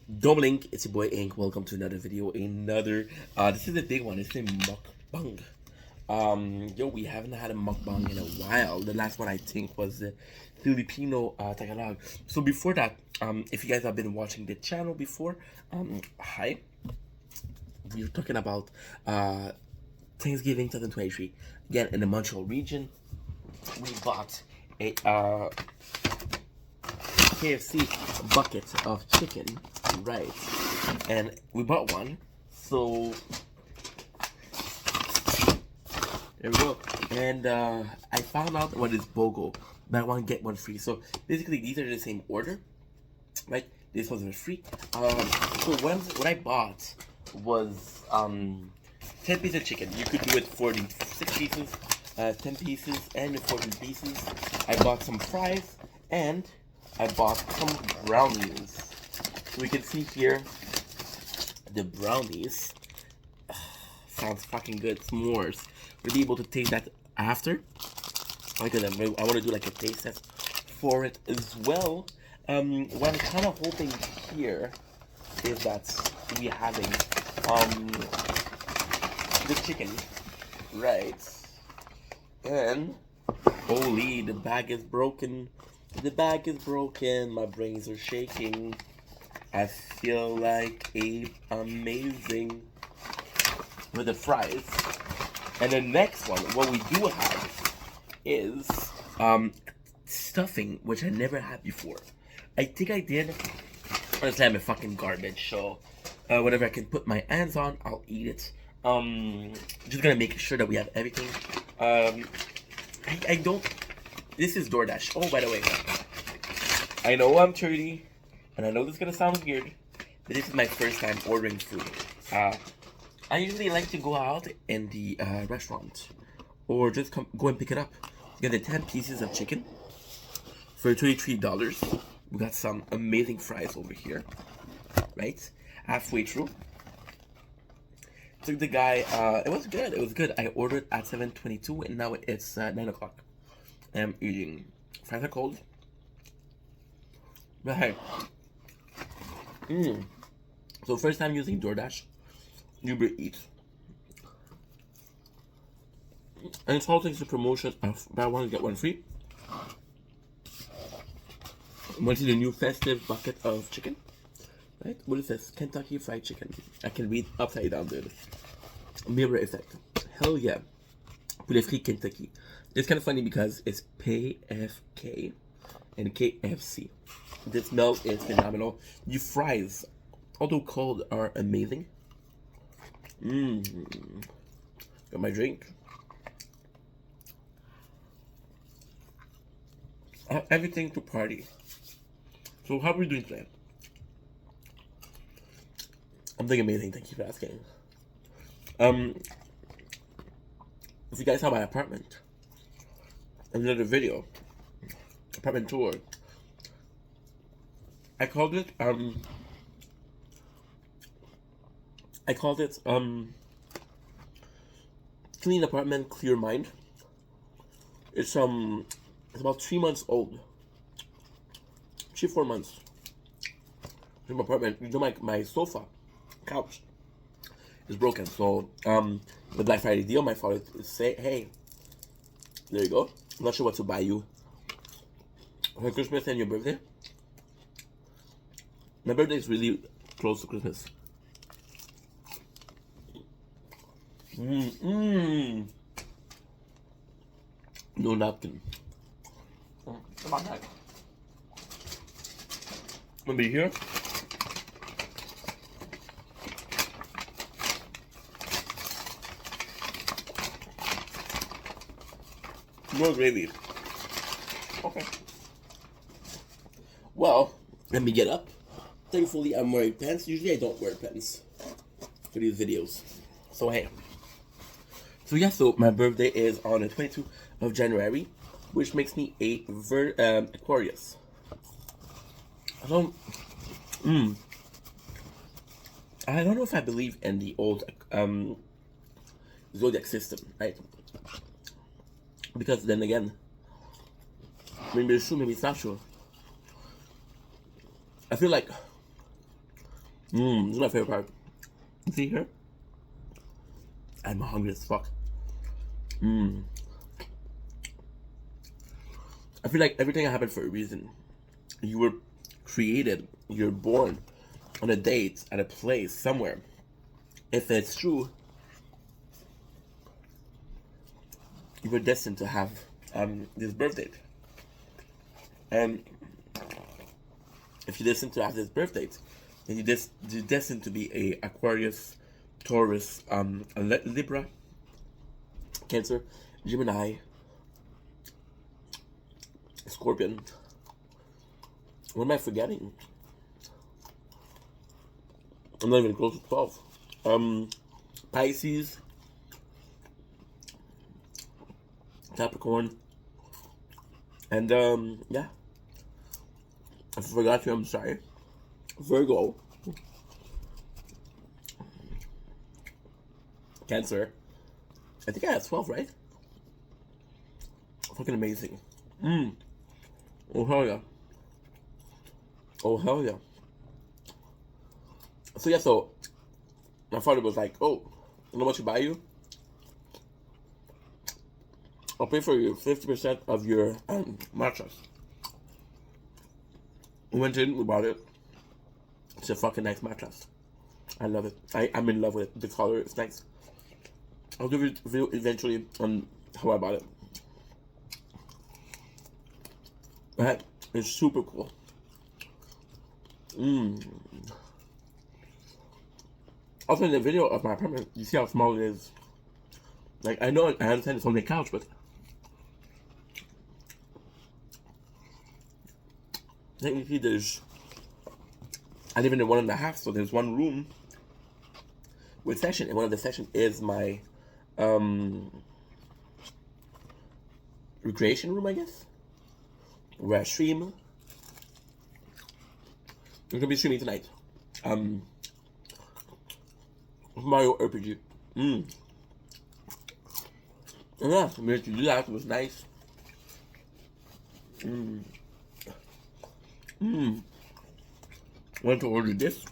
Doblink, it's your boy Ink. Welcome to another video. This is a big one. It's a mukbang. We haven't had a mukbang in a while. The last one I think was the Filipino Tagalog. So before that, if you guys have been watching the channel before, hi. We were talking about Thanksgiving 2023. Again, in the Montreal region, we bought a KFC bucket of chicken, right? And we bought one, so there we go. And I found out what is BOGO, but I want to get one free. So basically, these are the same order, right? This was free. So what I bought was 10 pieces of chicken. You could do it for the 6 pieces, 10 pieces, and the 14 pieces. I bought some fries and I bought some brownies. So we can see here the brownies. Sounds fucking good. S'mores. We'll be able to taste that after. Because I want to do like a taste test for it as well. What I'm kind of hoping here is that we having the chicken, right? And holy, the bag is broken. The bag is broken. My brains are shaking. I feel like amazing with the fries. And the next one, what we do have is stuffing, which I never had before. I think I did. Honestly, I'm a fucking garbage. So whatever I can put my hands on, I'll eat it. Just gonna make sure that we have everything. I don't. This is DoorDash. Oh, by the way, I know I'm 30, and I know this is gonna sound weird, but this is my first time ordering food. I usually like to go out in the restaurant, or just go and pick it up. Get the 10 pieces of chicken for $33. We got some amazing fries over here, right? Halfway through. Took the guy, it was good, it was good. I ordered at 7:22 and now it's 9 o'clock. I'm eating. Fries are cold. But hey. So first time using DoorDash, Uber Eats. And it's all thanks to promotion of buy one get one free. Went to the new festive bucket of chicken. Right? What is this? Kentucky Fried Chicken. I can read upside down, dude. Mirror effect. Hell yeah. Poulet frit Kentucky. It's kind of funny because it's PFK and KFC. The smell is phenomenal. The fries, although cold, are amazing. Got my drink. Everything to party. So how are we doing today? I'm doing amazing, thank you for asking. If you guys saw my apartment, another video, apartment tour, I called it clean apartment, clear mind. It's about 3 months old. 3-4 months. My apartment, you know, my sofa, couch is broken. So the Black Friday deal, my father say, hey, there you go. I'm not sure what to buy you for Christmas and your birthday. My birthday is really close to Christmas. No napkin. Come on back. Gonna be here. More gravy. Okay. Well, let me get up. Thankfully, I'm wearing pants. Usually, I don't wear pants for these videos. So, hey. So, yeah, so my birthday is on the 22nd of January, which makes me a Aquarius. So, I don't know if I believe in the old zodiac system, right? Because then again, maybe it's true, maybe it's not true. I feel like This is my favorite part. See here? I'm hungry as fuck. I feel like everything happened for a reason. You were created, you're born on a date at a place somewhere. If it's true, you were destined to have this birthday. And if you're destined to have this birthday, then you're destined to be a Aquarius, Taurus, a Libra, Cancer, Gemini, Scorpion. What am I forgetting? I'm not even close to 12. Pisces, Capricorn, and yeah. If I forgot you, I'm sorry. Virgo, Cancer. I think I have 12, right? Fucking amazing. Oh hell yeah. Oh hell yeah. So yeah, so my father was like, oh, you know what you buy you? I'll pay for you 50% of your mattress. We went in, we bought it. It's a fucking nice mattress. I love it. I'm in love with it. The color is nice. I'll give you a video eventually on how I bought it. That is super cool. Also in the video of my apartment, you see how small it is. Like, I know, I understand it's only a couch, but technically there's, I live in a 1.5, so there's one room with section, and one of the section is my recreation room, I guess, where I stream. We're gonna be streaming tonight. Mario RPG. And yeah, we had to do that. It was nice. Went to order this.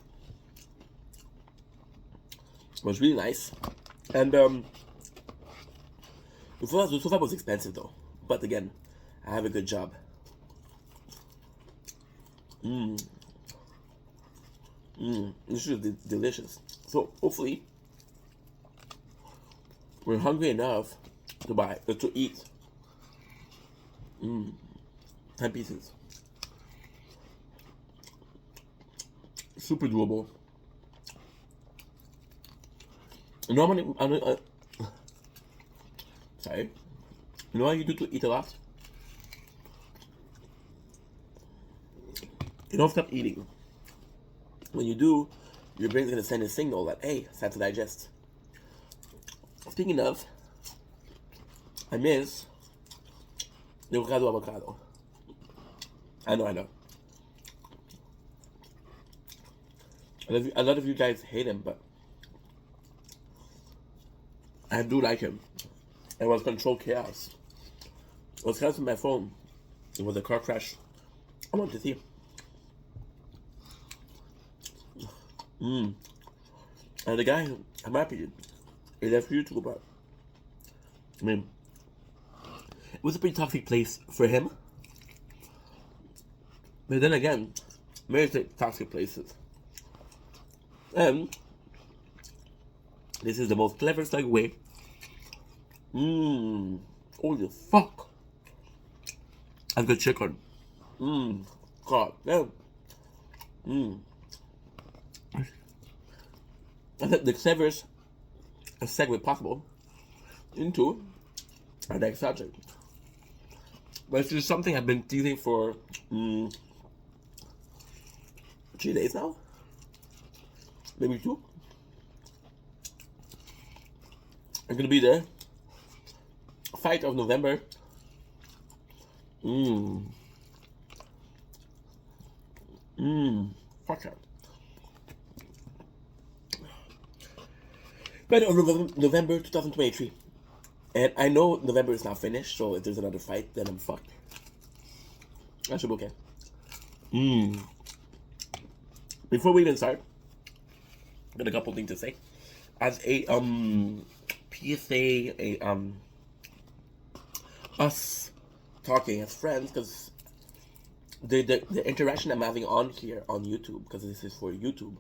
It was really nice. And the sofa was expensive though. But again, I have a good job. This is delicious. So hopefully we're hungry enough to eat 10 pieces. Super doable. You know how many, sorry. You know how you do to eat a lot? You don't stop eating. When you do, your brain's gonna send a signal that, hey, it's time to digest. Speaking of, I miss the avocado. I know. A lot of you guys hate him, but I do like him. It was Control Chaos. It was chaos with my phone. It was a car crash. I want to see. And the guy, I'm happy he left YouTube, but I mean, it was a pretty toxic place for him. But then again, many toxic places. And this is the most clever segue. Holy fuck! I've got chicken. God damn. I think the cleverest segue possible into our next subject. But it's just something I've been teasing for 3 days now. Maybe 2. I'm gonna be there. Fight of November. Fuck that. Fight of November 2023. And I know November is not finished, so if there's another fight, then I'm fucked. That should be okay. Before we even start, got a couple things to say. As a PSA, us talking as friends, because the interaction I'm having on here on YouTube, because this is for YouTube.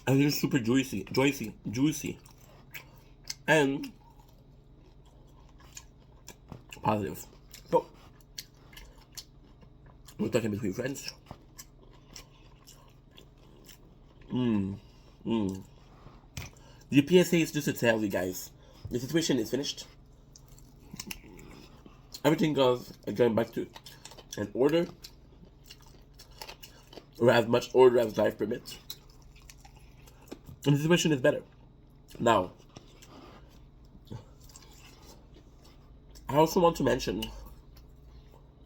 And it's super juicy, and positive. So we're talking between friends. The PSA is just to tell you guys, the situation is finished. Everything goes going back to an order, or as much order as life permits. And the situation is better. Now, I also want to mention,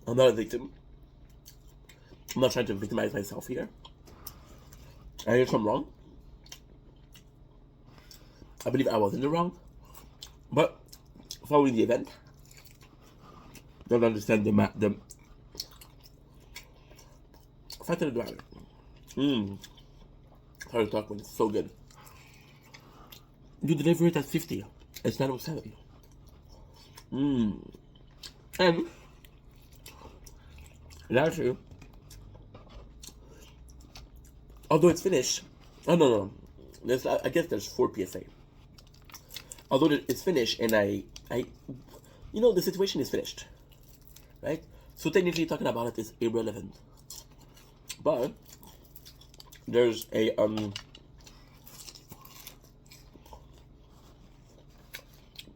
I'm not a victim. I'm not trying to victimize myself here. I did some wrong. I believe I was in the wrong. But following the event, don't understand the fact of the matter. Hard to talk when it's so good. You deliver it at 50. It's not 70. And actually, although it's finished, oh no, I guess there's 4 PSA. Although it's finished, and the situation is finished, right? So technically, talking about it is irrelevant. But there's a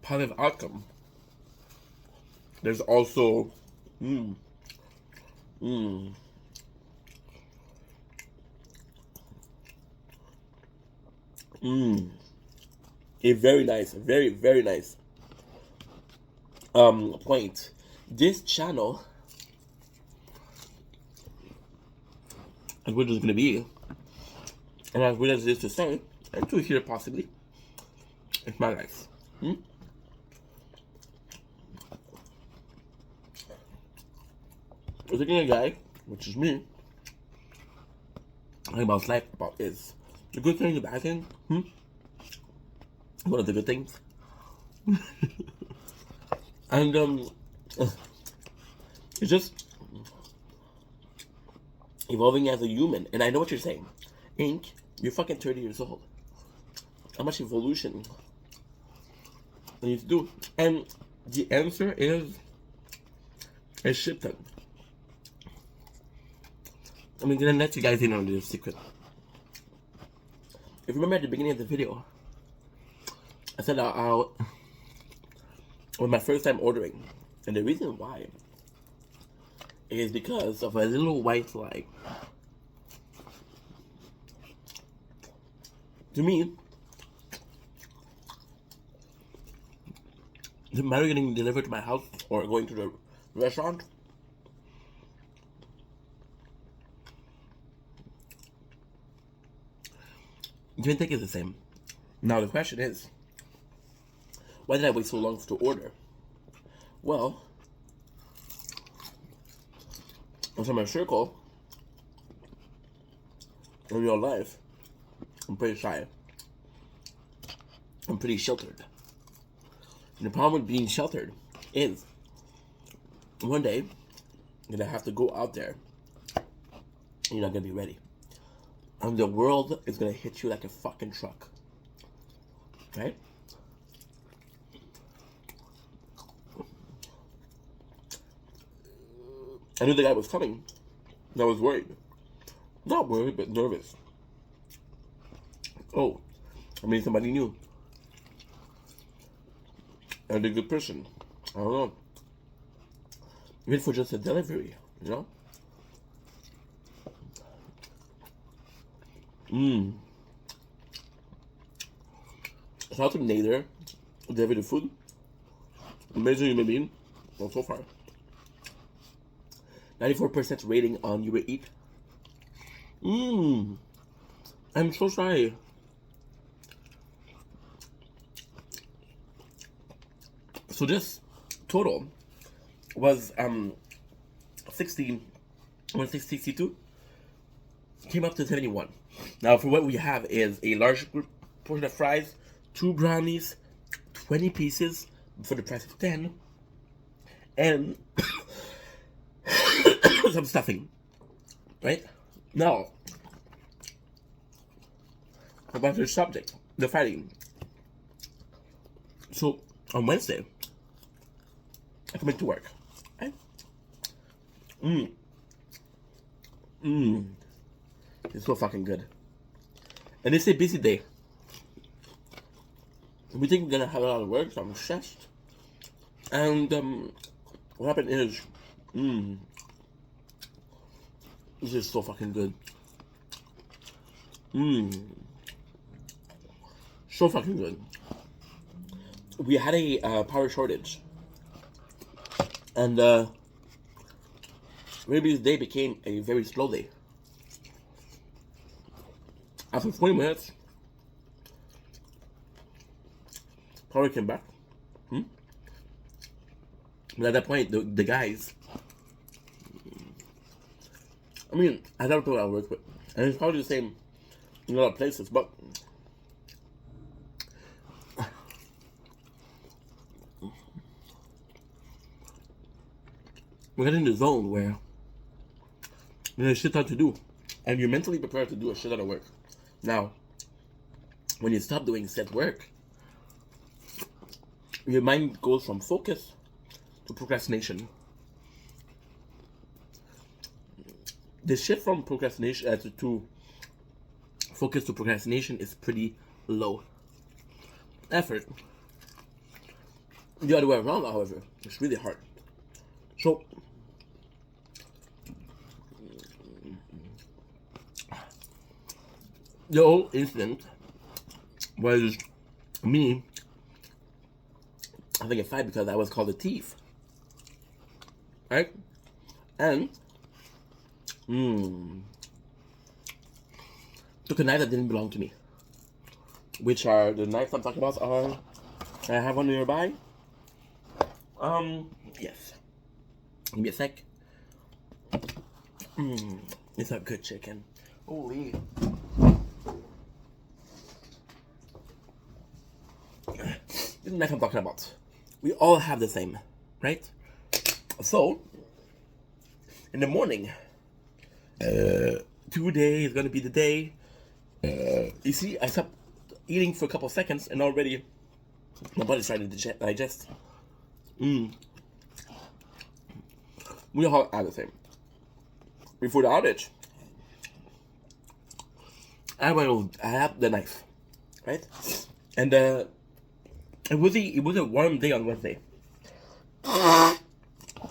positive outcome. There's also a very nice, very nice point. This channel, as weird as it's gonna be, and as weird as it is to say, and to hear possibly, it's my life. We're taking a guy, which is me, talking about his life, about is the good thing, the bad thing. One of the good things. And it's just evolving as a human. And I know what you're saying. Ink, you're fucking 30 years old. How much evolution you need to do? And the answer is a shit ton. I'm gonna let you guys in on this secret. If you remember at the beginning of the video, I said it was my first time ordering. And the reason why is because of a little white flag. To me, the matter getting delivered to my house or going to the restaurant, give and take is the same. Now the question is, why did I wait so long to order? Well, in my circle, in real life, I'm pretty shy. I'm pretty sheltered. And the problem with being sheltered is, one day, you're gonna have to go out there, and you're not gonna be ready. And the world is gonna hit you like a fucking truck. Right? I knew the guy was coming. And I was worried. Not worried, but nervous. Oh, I mean somebody new. And a good person. I don't know. Even for just a delivery, you know? Shout out to Nader, deliver the food. Amazing human being. Well, so far. 94% rating on Uber Eats. I'm so sorry. So this total was 16 I want to say 62, came up to 71. Now, for what we have is a large portion of fries, 2 brownies, 20 pieces for the price of 10, and some stuffing. Right? Now, about the subject, the fighting. So, on Wednesday, I come into work. Right? It's so fucking good. And it's a busy day. We think we're gonna have a lot of work, so I'm stressed. And what happened is, this is so fucking good. So fucking good. We had a power shortage, and maybe this day became a very slow day. After 20 minutes, power came back. But at that point, the guys, I mean, I don't know who I work with, and it's probably the same in a lot of places, but we're getting in the zone where there's shit ton to do, and you're mentally prepared to do a shit ton of work. Now, when you stop doing said work, your mind goes from focus to procrastination. The shift from procrastination to focus to procrastination is pretty low effort. The other way around, however, it's really hard. So, the whole incident was me having a fight because I was called a thief. Right? And took a knife that didn't belong to me. Which are the knives I'm talking about are, I have one nearby. Yes. Give me a sec. It's a good chicken. Holy. This is the knife I'm talking about. We all have the same, right? So, in the morning, today is gonna be the day. You see, I stopped eating for a couple of seconds and already my body's trying to digest. We all have the same. Before the outage, I had the knife, right? And it was a warm day on Wednesday.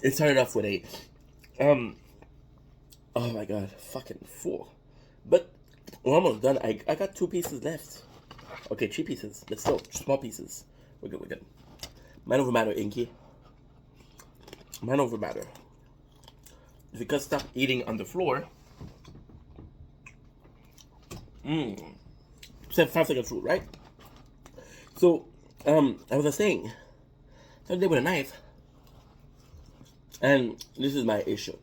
It started off with a oh my god, fucking full. But we're almost done. I got 2 pieces left. Okay, 3 pieces, but still small pieces. We're good. Mind over matter, Inky. Mind over matter. If you could stop eating on the floor. Said 5 seconds rule, right? So, I was saying, started there with a knife, and this is my issue,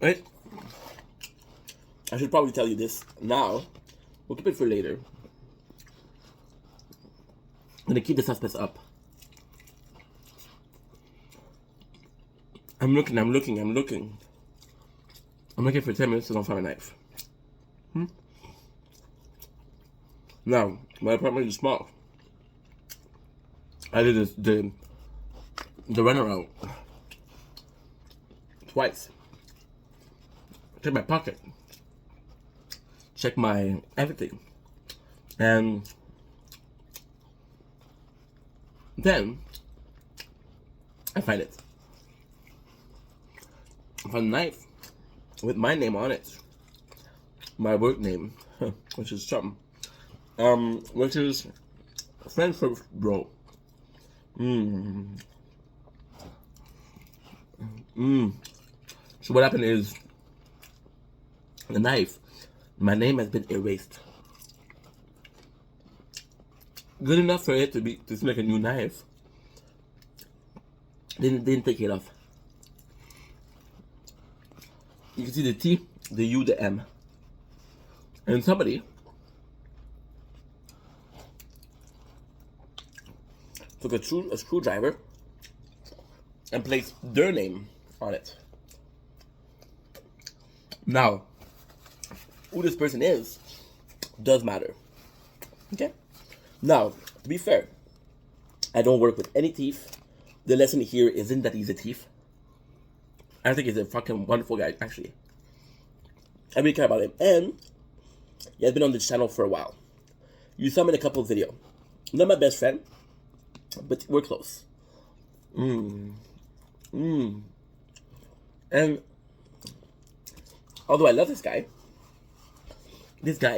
right? I should probably tell you this now. We'll keep it for later. I'm gonna keep the suspense up. I'm looking for 10 minutes and I'll find a knife. Now, my apartment is small. I did the runaround twice. Check my pocket. Check my everything. And then I find it. I found a knife with my name on it. My work name, which is something. Which is friend for bro. So what happened is the knife, my name has been erased. Good enough for it to make a new knife. Didn't take it off. You can see the T, the U, the M. And somebody took a screwdriver and placed their name on it. Now, who this person is does matter. Okay? Now, to be fair, I don't work with any thief. The lesson here isn't that he's a thief. I think he's a fucking wonderful guy, actually. I really care about him. And he has been on this channel for a while. You saw him in a couple of videos. Not my best friend, but we're close. And although I love this guy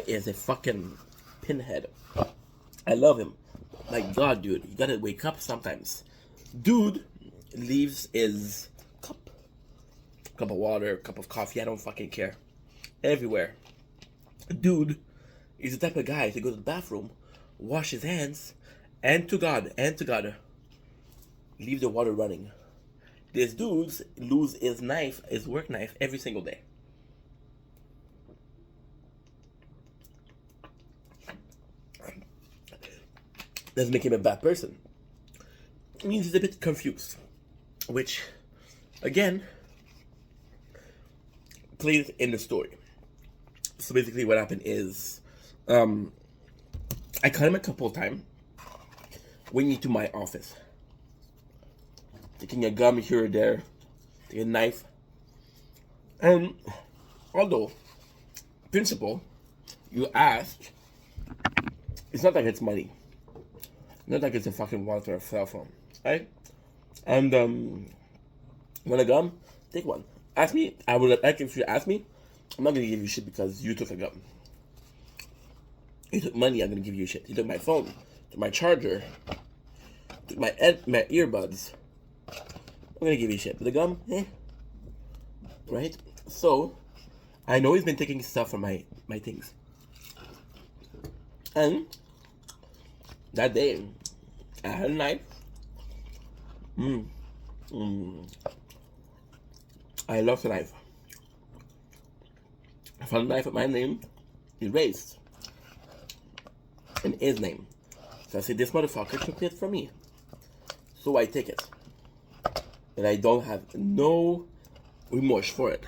is a fucking pinhead. I love him. My God, dude, you gotta wake up sometimes. Dude leaves his cup of water, cup of coffee, I don't fucking care, everywhere. Dude is the type of guy to go to the bathroom, wash his hands, and to God, leave the water running. This dude lose his knife, his work knife, every single day. Doesn't make him a bad person. It means he's a bit confused, which, again, plays in the story. So basically what happened is, I caught him a couple of times went into my office, taking a gum here or there, taking a knife, and although, principle, you ask, it's not like it's money. Not like it's a fucking wallet or a cell phone, right? And want a gum? Take one. Ask me. I would like if you ask me. I'm not gonna give you shit because you took a gum. You took money. I'm gonna give you shit. You took my phone, took my charger, took my earbuds. I'm gonna give you shit. But the gum, right? So I know he's been taking stuff from my things, and that day, I had a knife. I love the knife. I found a knife with my name erased. And his name. So I said, this motherfucker took it from me. So I take it. And I don't have no remorse for it.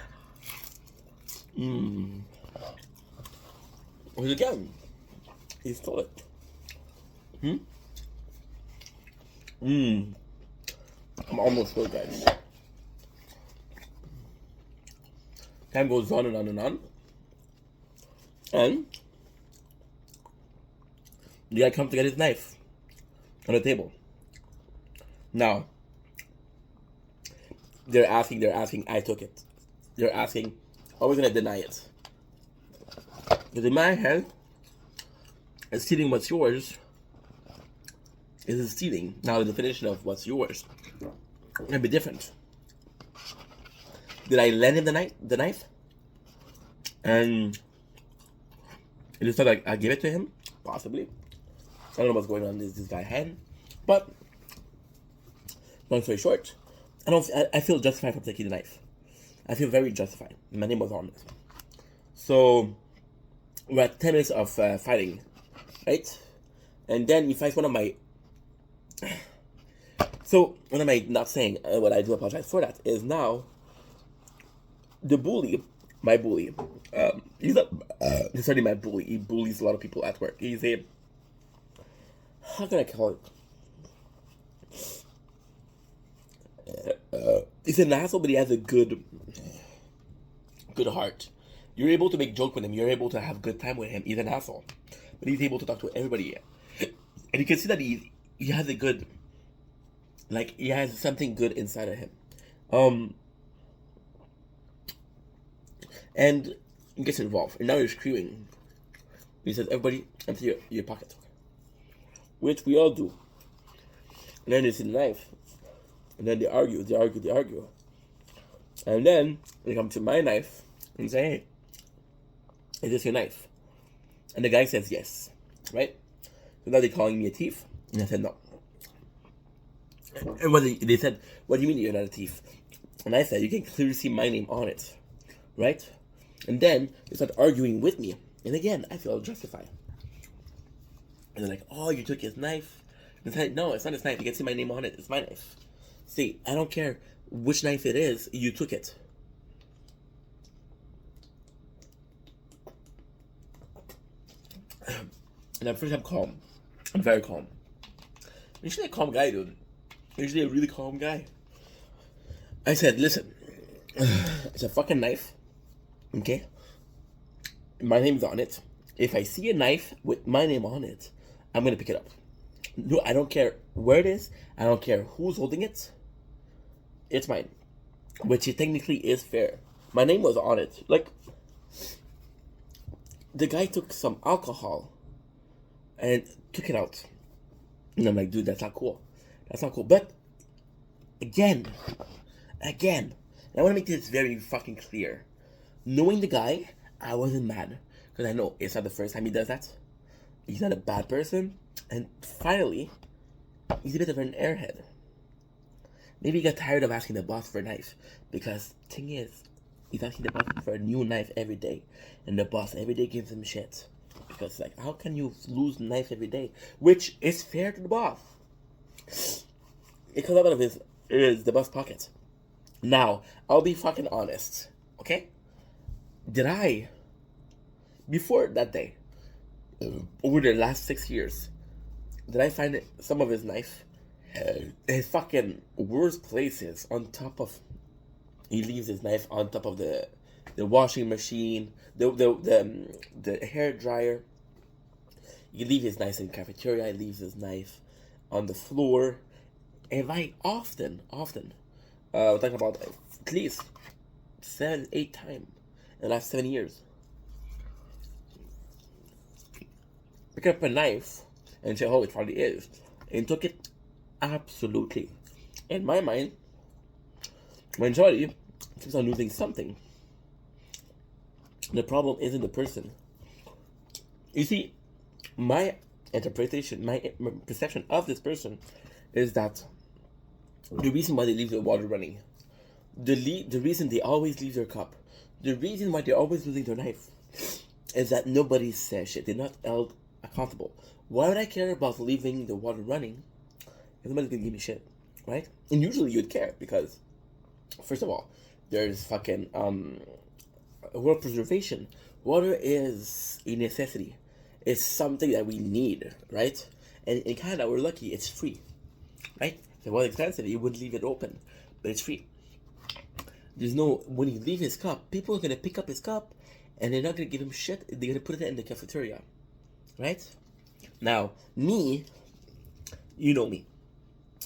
But again, he stole it. I'm almost full, guys. Time goes on and on and on. And the guy comes to get his knife on the table. Now, they're asking, I took it. They're asking, are we gonna deny it? Because in my head, stealing what's yours is stealing. Now the definition of what's yours can be different. Did I lend him the knife? And it just thought like I gave it to him? Possibly. I don't know what's going on in this guy's head. But long story short, I feel justified for taking the knife. I feel very justified. My name was on it. So we're at 10 minutes of fighting, right? And then he fights one of my not saying what I do apologize for that is now the bully, my bully, he's not necessarily my bully. He bullies a lot of people at work. He's a, how can I call it? He's an asshole, but he has a good heart. You're able to make joke with him. You're able to have good time with him. He's an asshole, but he's able to talk to everybody, and you can see that he has a good, like he has something good inside of him, and he gets involved. And now you're screaming. He says, "Everybody, empty your pocket," which we all do. And then it's in life, and then they argue, and then they come to my knife and say, "Hey, is this your knife?" And the guy says yes, right? So now they're calling me a thief, and I said no. And they said, "What do you mean you're not a thief?" And I said, "You can clearly see my name on it. right? And then they start arguing with me. And again, I feel justified. And they're like, oh, you took his knife. And it's like, no, it's not his knife. You can see my name on it. It's my knife. See, I don't care which knife it is. You took it. And at first I'm calm. I'm very calm. I'm usually a calm guy, dude. Usually a really calm guy. I said, listen, it's a fucking knife. Okay? My name's on it. If I see a knife with my name on it, I'm gonna pick it up. No, I don't care where it is. I don't care who's holding it. It's mine. Which it technically is fair. My name was on it. Like, the guy took some alcohol and took it out. And I'm like, dude, that's not cool. That's not cool. But, again, and I want to make this very fucking clear. Knowing the guy, I wasn't mad. Because I know it's not the first time he does that. He's not a bad person. And finally, he's a bit of an airhead. Maybe he got tired of asking the boss for a knife. Because, thing is, he's asking the boss for a new knife every day. And the boss every day gives him shit. Because, like, how can you lose a knife every day? Which is fair to the boss. It comes out of the boss pocket. Now, I'll be fucking honest. Okay? Did I, before that day, over the last 6 years, did I find some of his knife? His fucking worst places on top of, he leaves his knife on top of the washing machine, the hair dryer. He leaves his knife in the cafeteria. He leaves his knife on the floor. And I often, talking about at least 7-8 times in the last 7 years, pick up a knife and say, oh, it probably is, and took it. Absolutely. In my mind, majority keeps on losing something. The problem isn't the person. You see, my interpretation, my perception of this person is that the reason why they leave the water running, the reason they always leave their cup, the reason why they're always losing their knife, is that nobody says shit. They're not held accountable. Why would I care about leaving the water running if nobody's gonna give me shit, right? And usually you'd care because, first of all, there's fucking world preservation. Water is a necessity. It's something that we need, right? And in Canada, we're lucky. It's free, right? If it was expensive, you wouldn't leave it open, but it's free. There's no, when you leave his cup, people are gonna pick up his cup, and they're not gonna give him shit. They're gonna put it in the cafeteria, right? Now, me, you know me,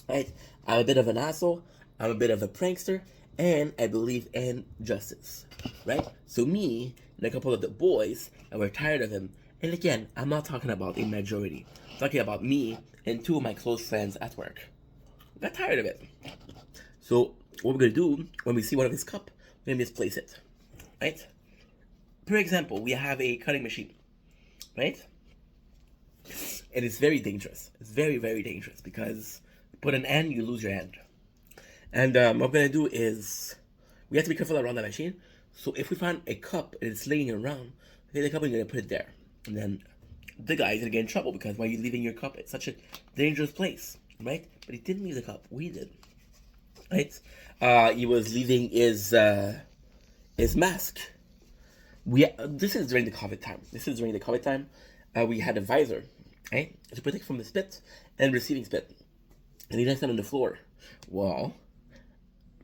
right? I'm a bit of an asshole. I'm a bit of a prankster, and I believe in justice, right? So me and a couple of the boys, and we're tired of him. And again, I'm not talking about a majority. I'm talking about me and 2 of my close friends at work. We got tired of it. So what we're gonna do when we see one of his cup, we're gonna misplace it, right? For example, we have a cutting machine, right? And it's very dangerous. It's very, very dangerous because you put an end, you lose your hand. And what we're gonna do is we have to be careful around the machine. So if we find a cup and it's laying around, take the cup and you're gonna put it there. And then the guy's gonna get in trouble because why are you leaving your cup at such a dangerous place, right? But he didn't leave the cup. We did, right? He was leaving his mask. This is during the COVID time. We had a visor, right, to protect from the spit and receiving spit, and he left it on the floor. Well,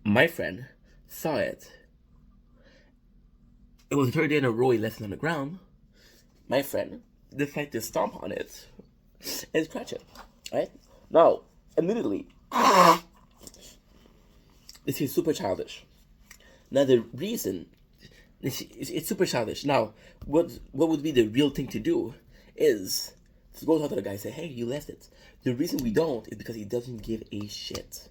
my friend saw it. It was the third day in a row he left it on the ground. My friend decided to stomp on it and scratch it, right? Now, admittedly, this is super childish. Now, the reason it's super childish. Now, what would be the real thing to do is to go talk to the guy and say, hey, you left it. The reason we don't is because he doesn't give a shit.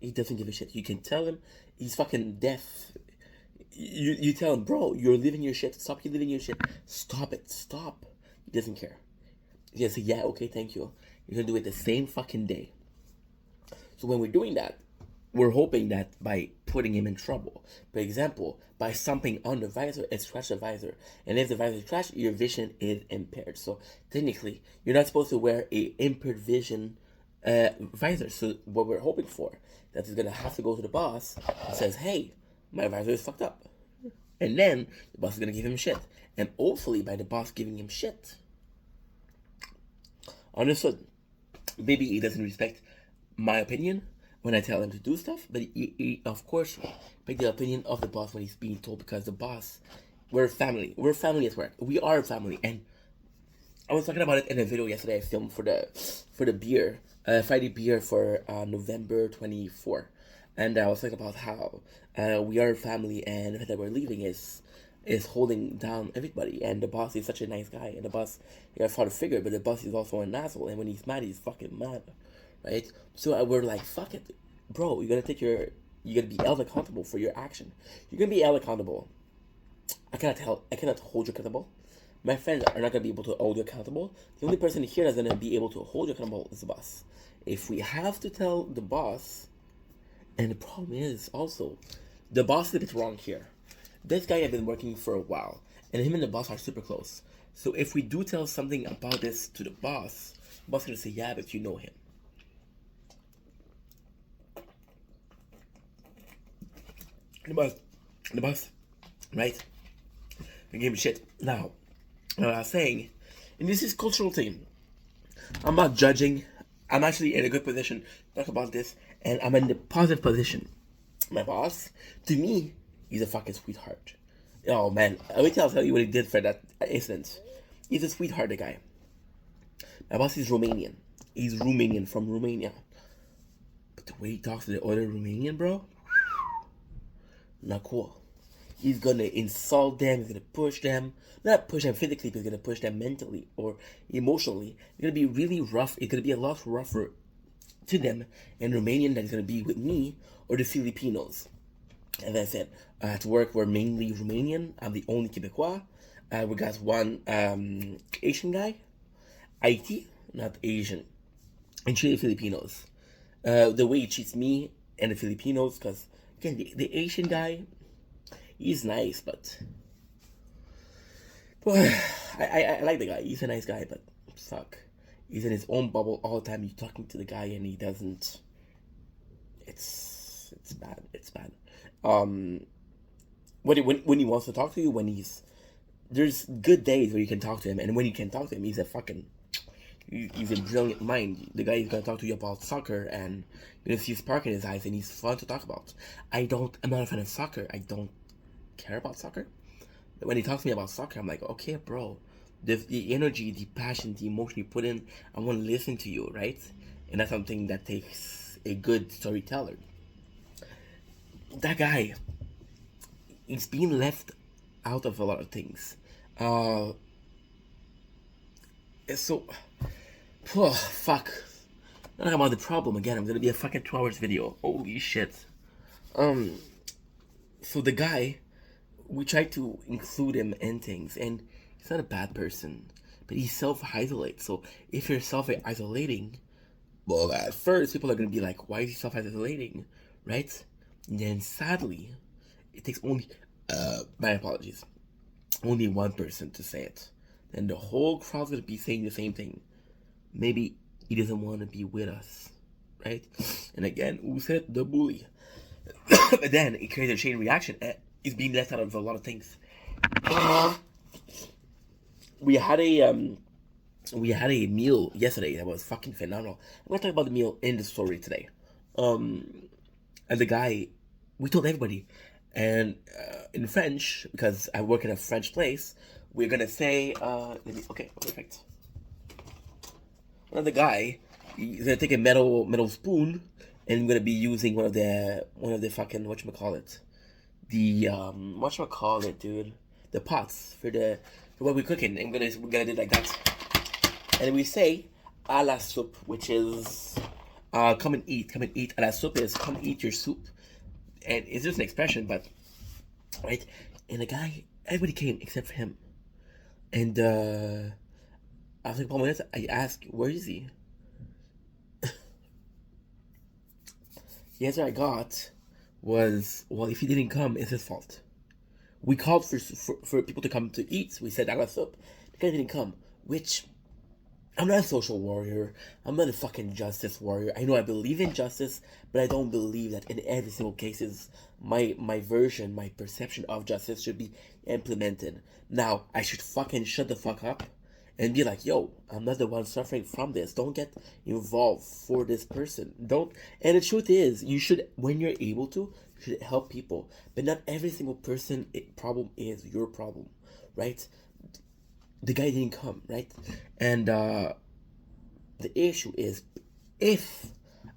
He doesn't give a shit. You can tell him he's fucking deaf. You tell him, bro, you're leaving your shit. Stop you leaving your shit. Stop it. Stop. He doesn't care. He's gonna say, yeah, okay, thank you. You're gonna do it the same fucking day. So when we're doing that, we're hoping that by putting him in trouble, for example, by stomping on the visor, it scratches the visor. And if the visor is scratched, your vision is impaired. So technically, you're not supposed to wear a impaired vision visor. So what we're hoping for, that he's going to have to go to the boss and says, hey, my visor is fucked up. And then the boss is going to give him shit. And hopefully by the boss giving him shit, understood, maybe he doesn't respect my opinion when I tell him to do stuff, but he of course make the opinion of the boss when he's being told, because the boss, we're family at work, we are a family. And I was talking about it in a video yesterday I filmed for the beer, Friday beer for November 24, and I was talking about how we are a family, and the fact that we're leaving is holding down everybody. And the boss is such a nice guy, and the boss, a father figure, but the boss is also an asshole, and when he's mad, he's fucking mad, right? So we're like, fuck it, bro, you gotta be held accountable for your action. You're gonna be held accountable. I cannot hold you accountable. My friends are not gonna be able to hold you accountable. The only person here that's gonna be able to hold you accountable is the boss. If we have to tell the boss, and the problem is also, the boss did it wrong here. This guy had been working for a while, and him and the boss are super close. So if we do tell something about this to the boss is gonna say, yeah, but you know him. The boss, right? They gave him shit. Now, what I was saying, and this is cultural thing. I'm not judging. I'm actually in a good position to talk about this, and I'm in the positive position. My boss, to me, he's a fucking sweetheart. Oh man, I'll tell you what he did for that instance. He's a sweetheart, the guy. My boss is Romanian. He's Romanian, from Romania. But the way he talks to the other Romanian, bro, not cool. He's gonna insult them, he's gonna push them. Not push them physically, but he's gonna push them mentally or emotionally. It's gonna be really rough. It's gonna be a lot rougher to them in Romanian than it's gonna be with me or the Filipinos. As I said, at work we're mainly Romanian. I'm the only Quebecois. We got one Asian guy, IT, not Asian, and three Filipinos. The way he treats me and the Filipinos, because again, the Asian guy, he's nice, but well, I like the guy. He's a nice guy, but fuck, he's in his own bubble all the time. You're talking to the guy and he doesn't. It's bad. It's bad. When he wants to talk to you, there's good days where you can talk to him, and when you can talk to him, he's a brilliant mind. The guy is gonna talk to you about soccer, and you're gonna see a spark in his eyes, and he's fun to talk about. I'm not a fan of soccer. I don't care about soccer. But when he talks to me about soccer, I'm like, okay, bro, the energy, the passion, the emotion you put in, I want to listen to you, right? And that's something that takes a good storyteller. That guy, he's being left out of a lot of things. So, oh, fuck. Not about the problem again. I'm gonna be a fucking 2 hours video. Holy shit. So the guy, we tried to include him in things, and he's not a bad person, but he self-isolates. So if you're self-isolating, well, at first people are gonna be like, why is he self-isolating, right? And then sadly, it takes only, my apologies, only one person to say it. Then the whole crowd's gonna be saying the same thing. Maybe he doesn't want to be with us, right? And again, who said the bully? But then it creates a chain reaction. He's being left out of a lot of things. We had a meal yesterday that was fucking phenomenal. I'm gonna talk about the meal in the story today. And the guy, we told everybody, and in French, because I work in a French place, we're gonna say, okay, perfect. Another guy, he's gonna take a metal spoon, and I'm gonna be using one of the fucking whatchamacallit, dude, the pots for what we're cooking. And we're gonna do like that, and we say à la soupe, which is come and eat. À la soupe is come eat your soup, and it's just an expression, but right. And the guy, everybody came except for him, and after a couple minutes, I asked, where is he? The answer I got was, well, if he didn't come, it's his fault. We called for people to come to eat. We said, I got soup. The guy didn't come, which I'm not a social warrior. I'm not a fucking justice warrior. I know I believe in justice, but I don't believe that in every single case my version, my perception of justice should be implemented. Now, I should fucking shut the fuck up and be like, yo, I'm not the one suffering from this. Don't get involved for this person. Don't. And the truth is, you should, when you're able to, you should help people. But not every single person problem is your problem, right? The guy didn't come, right? And the issue is, if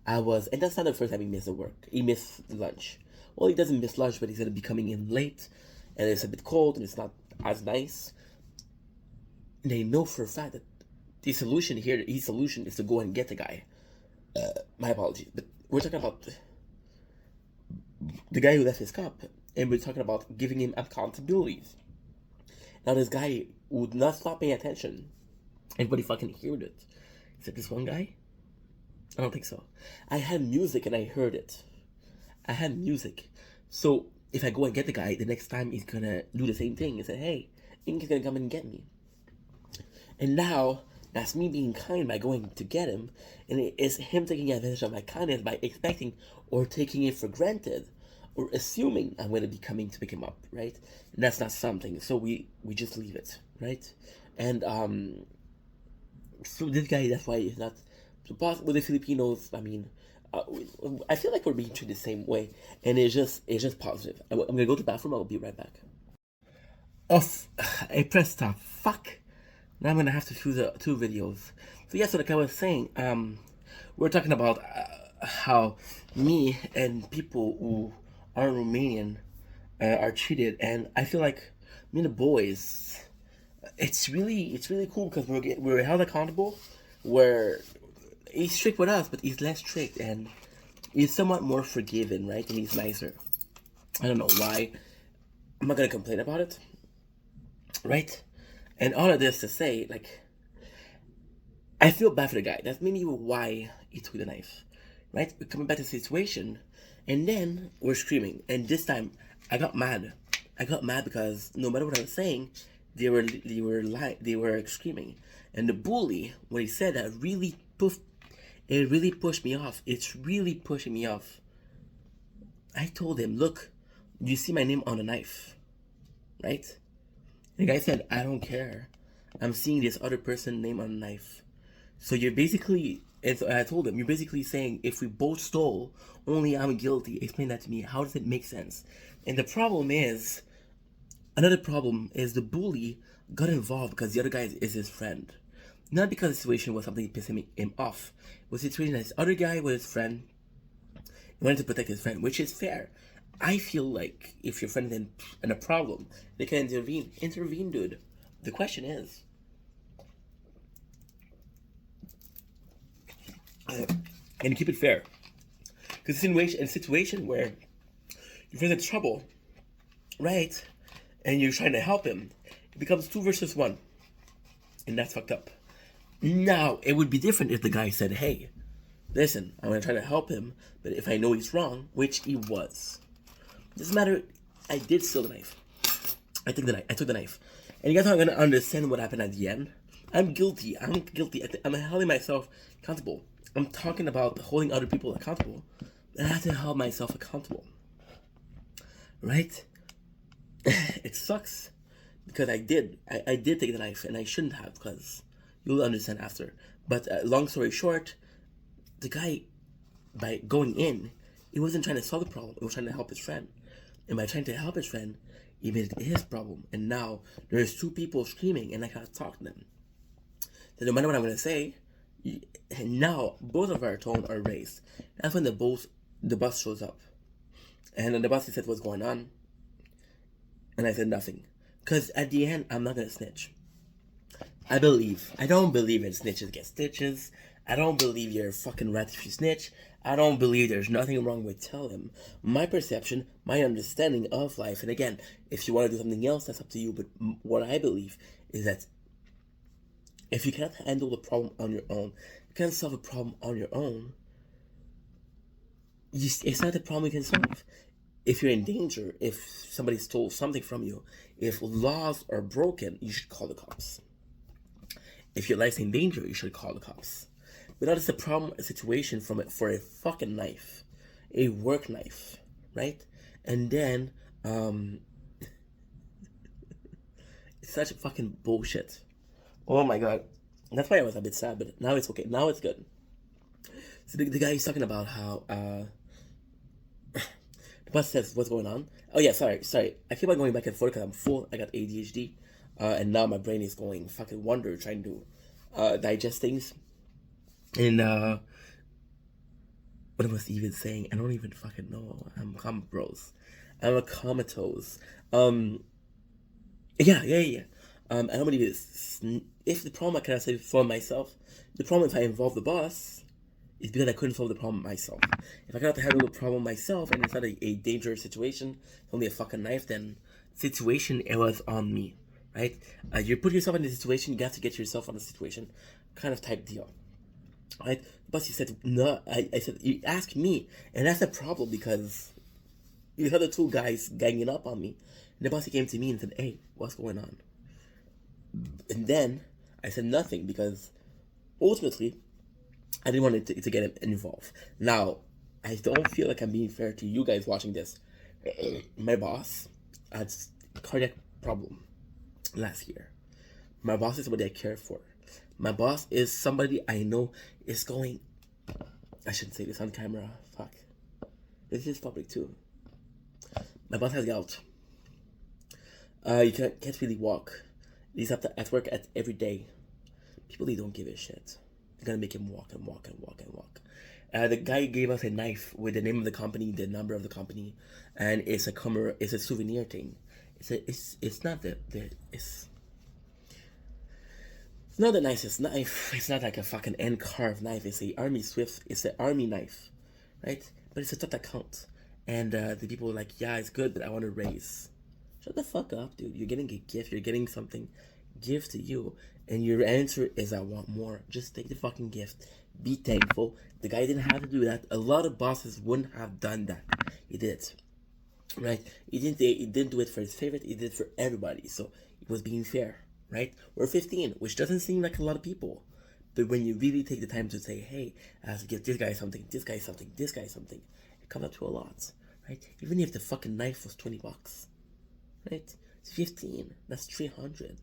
I was, and that's not the first time he missed the work. He missed lunch. Well, he doesn't miss lunch, but he's gonna be coming in late, and it's a bit cold, and it's not as nice. And they know for a fact that his solution is to go and get the guy. My apologies, but we're talking about the guy who left his cup, and we're talking about giving him accountabilities. Now this guy would not stop paying attention. Everybody fucking heard it. Except this one guy? I don't think so. I had music and I heard it. I had music. So if I go and get the guy, the next time he's gonna do the same thing and say, hey, Inky's gonna come and get me. And now, that's me being kind by going to get him, and it's him taking advantage of my kindness by expecting or taking it for granted or assuming I'm going to be coming to pick him up, right? And that's not something, so we just leave it, right? And so this guy, that's why he's not so possible with the Filipinos. I mean, I feel like we're being treated the same way, and it's just positive. I'm gonna go to the bathroom. I'll be right back. Off. I pressed stop. Fuck. Now I'm gonna have to choose two videos. So yeah, so like I was saying, we're talking about how me and people who are Romanian are treated, and I feel like me and the boys, it's really cool because we're held accountable. Where he's strict with us, but he's less strict and he's somewhat more forgiving, right? And he's nicer. I don't know why. I'm not gonna complain about it, right? And all of this to say, like, I feel bad for the guy. That's maybe why he took the knife, right? We're coming back to the situation, and then we're screaming. And this time, I got mad. I got mad because no matter what I was saying, they were screaming. And the bully, when he said that, it really pushed me off. It's really pushing me off. I told him, look, you see my name on the knife, right? The guy said, I don't care. I'm seeing this other person's name on the knife. So you're basically, and so I told him, you're basically saying, if we both stole, only I'm guilty. Explain that to me. How does it make sense? And the problem is, another problem is the bully got involved because the other guy is his friend. Not because the situation was something pissing him off. It was a situation that this other guy was his friend. He wanted to protect his friend, which is fair. I feel like if your friend is in a problem, they can intervene. Intervene, dude. The question is, and keep it fair. Because in a situation where your friend's in trouble, right, and you're trying to help him, it becomes 2 versus 1. And that's fucked up. Now, it would be different if the guy said, hey, listen, I'm going to try to help him, but if I know he's wrong, which he was. Doesn't matter, I did steal the knife. I took the knife. And you guys aren't going to understand what happened at the end. I'm guilty. I'm holding myself accountable. I'm talking about holding other people accountable. And I have to hold myself accountable. Right? It sucks. Because I did take the knife, and I shouldn't have, because you'll understand after. But long story short, the guy, by going in, he wasn't trying to solve the problem. He was trying to help his friend. And by trying to help his friend, he made it his problem. And now there's 2 people screaming, and I can't talk to them. So no matter what I'm going to say, and now both of our tones are raised. That's when the bus shows up. And then the bus said what's going on. And I said nothing. Because at the end, I'm not going to snitch. I don't believe in snitches get stitches. I don't believe you're a fucking rat if you snitch. I don't believe there's nothing wrong with telling them. My perception, my understanding of life, and again, if you want to do something else, that's up to you. But what I believe is that if you cannot handle the problem on your own, you can't solve a problem on your own, it's not a problem you can solve. If you're in danger, if somebody stole something from you, if laws are broken, you should call the cops. If your life's in danger, you should call the cops. But not just a problem, a situation from it for a fucking knife, a work knife, right? And then, it's such a fucking bullshit. Oh my god. That's why I was a bit sad, but now it's okay. Now it's good. So the guy is talking about how, the boss says, what's going on? Oh yeah, sorry. I keep on going back and forth because I'm full. I got ADHD. And now my brain is going fucking wonder trying to digest things. And what was he even saying? I don't even fucking know. I'm bros. I'm a comatose. Yeah. I don't believe it's. If the problem I cannot solve myself, the problem if I involve the boss is because I couldn't solve the problem myself. If I cannot handle the problem myself and it's not a dangerous situation, it's only a fucking knife, then situation it was on me, right? You put yourself in a situation, you got to get yourself on a situation, kind of type deal, right? But he said no. I said you ask me, and that's a problem because you had the two guys ganging up on me. And the boss came to me and said, "Hey, what's going on?" And then I said nothing because ultimately I didn't want to get him involved. Now, I don't feel like I'm being fair to you guys watching this. My boss had a cardiac problem last year. My boss is somebody I care for. My boss is somebody I know is going. I shouldn't say this on camera. Fuck. This is public too. My boss has gout. You can't really walk. He's at work every day. People, they don't give a shit. They're gonna make him walk and walk and walk and walk. The guy gave us a knife with the name of the company, the number of the company, and it's a souvenir thing. It's not it's not the nicest knife. It's not like a fucking end carved knife. It's a army swift. It's an army knife, right? But it's a thought that counts. And the people were like, yeah, it's good, but I want to raise. Shut the fuck up, dude. You're getting a gift. You're getting something give to you. And your answer is, I want more. Just take the fucking gift. Be thankful. The guy didn't have to do that. A lot of bosses wouldn't have done that. He did. Right? He didn't do it for his favorite. He did it for everybody. So it was being fair. Right? We're 15, which doesn't seem like a lot of people. But when you really take the time to say, hey, I have to give this guy something, this guy something, this guy something, it comes up to a lot. Right? Even if the fucking knife was $20. Right? It's 15. That's 300.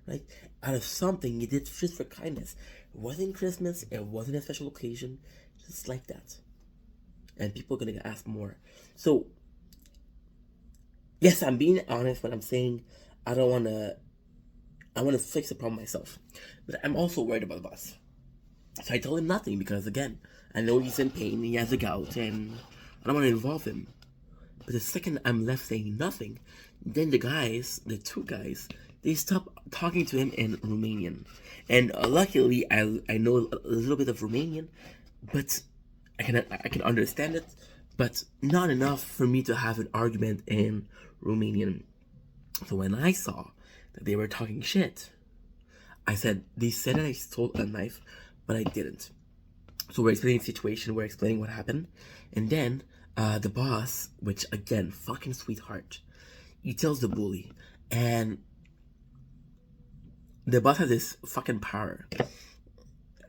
Right? Out of something you did just for kindness. It wasn't Christmas. It wasn't a special occasion. Just like that. And people are going to ask more. So, yes, I'm being honest when I'm saying I want to fix the problem myself. But I'm also worried about the boss. So I told him nothing because, again, I know he's in pain. He has a gout. And I don't want to involve him. But the second I'm left saying nothing, then the two guys, they stop talking to him in Romanian. And luckily, I know a little bit of Romanian, but I can understand it, but not enough for me to have an argument in Romanian. So when I saw that they were talking shit, I said, they said that I stole a knife, but I didn't. So we're explaining the situation, we're explaining what happened, and then the boss, which again, fucking sweetheart, he tells the bully, and the boss has this fucking power.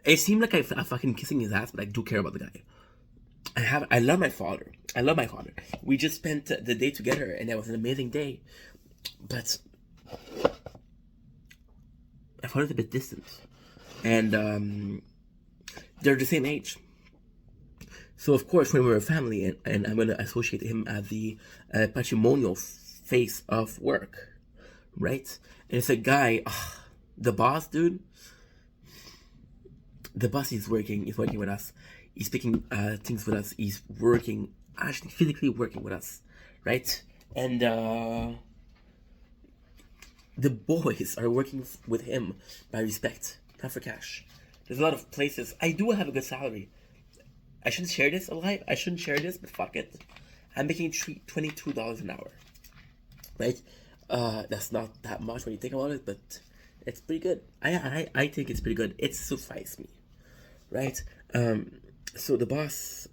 It seemed like I'm fucking kissing his ass, but I do care about the guy. I love my father. We just spent the day together, and it was an amazing day. But I found it a bit distant, and they're the same age. So of course, when we're a family, and I'm gonna associate him as the patrimonial face of work, right? And it's a guy, the boss, dude. The boss is working with us. He's speaking things with us. He's actually physically working with us, right? And the boys are working with him by respect, not for cash. There's a lot of places. I do have a good salary. I shouldn't share this alive. I shouldn't share this, but fuck it. I'm making $22 an hour, right? That's not that much when you think about it, but it's pretty good. I think it's pretty good. It suffices me, right? So the boss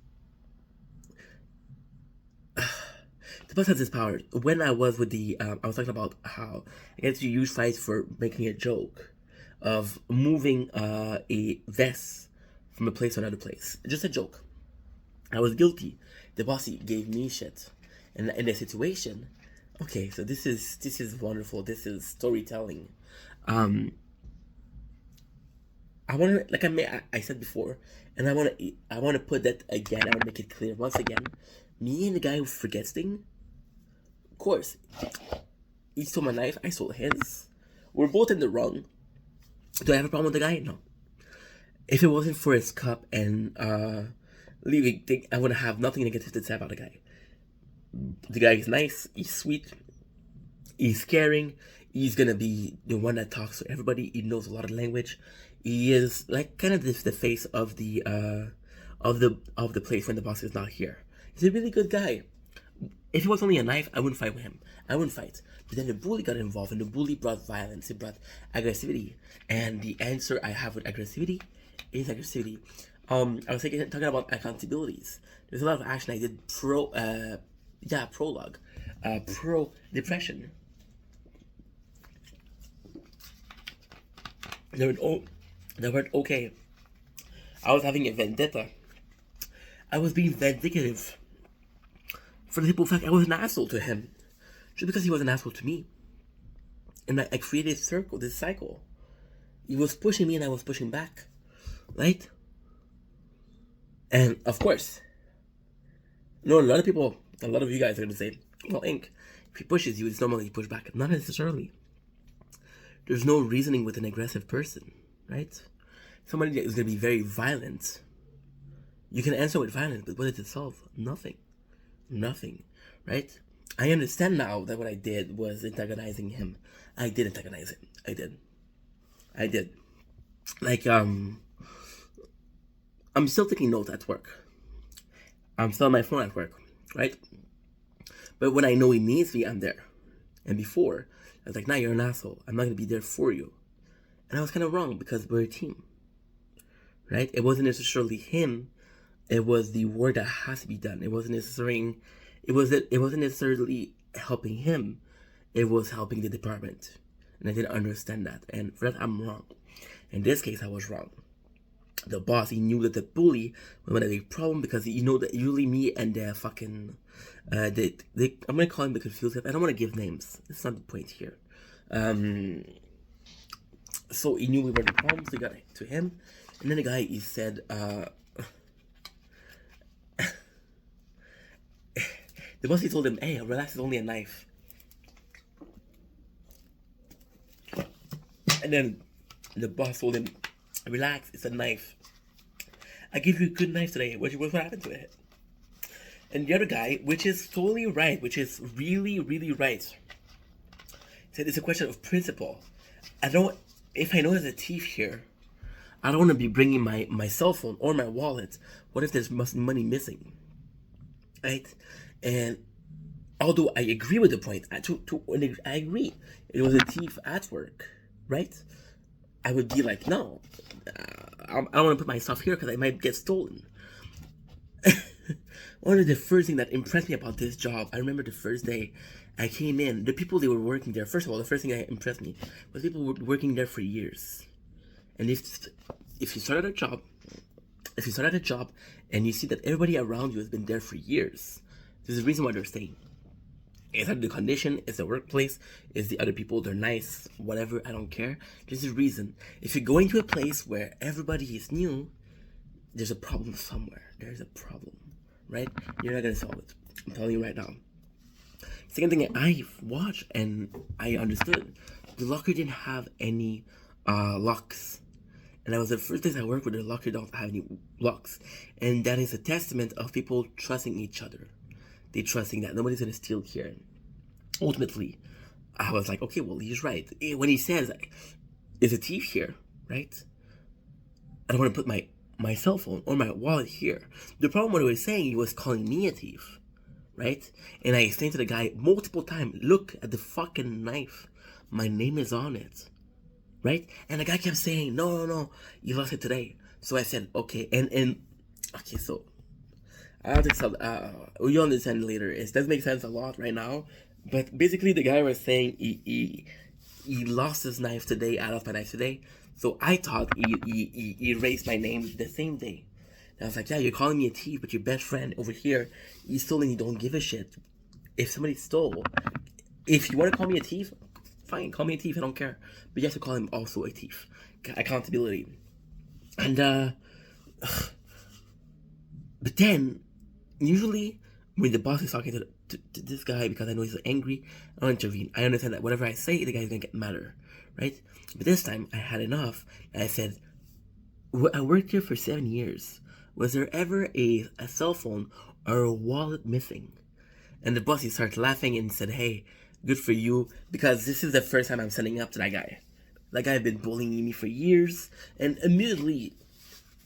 the boss has this power. When I was with the, I was talking about how I get to use fights for making a joke of moving a vest from a place to another place. Just a joke. I was guilty. The bossy gave me shit, and in the situation, okay. So this is wonderful. This is storytelling. I want to, like I said before, and I want to put that again. I want to make it clear once again. Me and the guy who forgets things, of course, he stole my knife. I stole his. We're both in the wrong. Do I have a problem with the guy? No. If it wasn't for his cup and leaving, I would have nothing negative to say about the guy. The guy is nice. He's sweet. He's caring. He's gonna be the one that talks to everybody. He knows a lot of language. He is like kind of the face of the place when the boss is not here. He's a really good guy. If it was only a knife, I wouldn't fight with him. I wouldn't fight. But then the bully got involved, and the bully brought violence. It brought aggressivity. And the answer I have with aggressivity is aggressivity. I was talking about accountabilities. There's a lot of action I did prologue, pro depression. They were okay. I was having a vendetta. I was being vindictive for the simple fact I was an asshole to him, just because he was an asshole to me. And I created this cycle. He was pushing me and I was pushing back, right? And of course, a lot of you guys are gonna say, well, Ink, if he pushes you, it's normally push back. Not necessarily. There's no reasoning with an aggressive person, right? Somebody that is gonna be very violent. You can answer with violence, but what does it solve? Nothing, right? I understand now that what I did was antagonizing him. I did antagonize him. I did. Like, I'm still taking notes at work. I'm still on my phone at work, right? But when I know he needs me, I'm there. And before, I was like, nah, you're an asshole. I'm not going to be there for you. And I was kind of wrong because we're a team, right? It wasn't necessarily him. It was the work that has to be done. It wasn't necessarily helping him. It was helping the department. And I didn't understand that. And for that, I'm wrong. In this case, I was wrong. The boss, he knew that the bully was a big problem because he know that usually me and the fucking, I'm gonna call him the confused guy. I don't want to give names. That's not the point here. So he knew we were the problem, so he got to him. And then the guy, he said, the boss, he told him, hey, relax, it's only a knife. And then the boss told him, relax, it's a knife. I give you a good knife today. What happened to it? And the other guy, which is totally right, which is really, really right, said it's a question of principle. If I know there's a thief here, I don't want to be bringing my cell phone or my wallet. What if there's money missing? Right? And although I agree with the point, I agree. It was a thief at work, right? I would be like, no, I don't want to put my stuff here because I might get stolen. One of the first things that impressed me about this job, I remember the first day I came in, the people they were working there, first of all, the first thing that impressed me was people were working there for years. And if you start at a job, and you see that everybody around you has been there for years, there's a reason why they're staying. It's either the condition, it's the workplace, it's the other people, they're nice, whatever, I don't care. There's a reason. If you're going to a place where everybody is new, there's a problem somewhere. There's a problem, right? You're not gonna solve it. I'm telling you right now. Second thing I watched and I understood, the locker didn't have any locks. And that was the first days I worked with the locker don't have any locks. And that is a testament of people trusting each other. They trusting that nobody's gonna steal here. Ultimately, I was like, okay, well, he's right. When he says, is a thief here, right? I don't want to put my cell phone or my wallet here. The problem what he was saying, he was calling me a thief, right? And I explained to the guy multiple times, look at the fucking knife. My name is on it, right? And the guy kept saying, no, you lost it today. So I said, okay, okay, so I don't think so. You'll understand later. It does make sense a lot right now, but basically the guy was saying he lost his knife today. I lost my knife today, so I thought he erased my name the same day. And I was like, yeah, you're calling me a thief, but your best friend over here, he stole and you don't give a shit. If somebody stole, if you want to call me a thief, fine, call me a thief. I don't care, but you have to call him also a thief. Accountability, and but then usually when the boss is talking to this guy, because I know he's angry, I don't intervene. I understand that whatever I say, the guy's gonna get madder, right? But this time I had enough, and I said, I worked here for 7 years. Was there ever a cell phone or a wallet missing? And the boss, he started laughing and said, hey, good for you, because this is the first time I'm standing up to that guy. That guy had been bullying me for years, and immediately,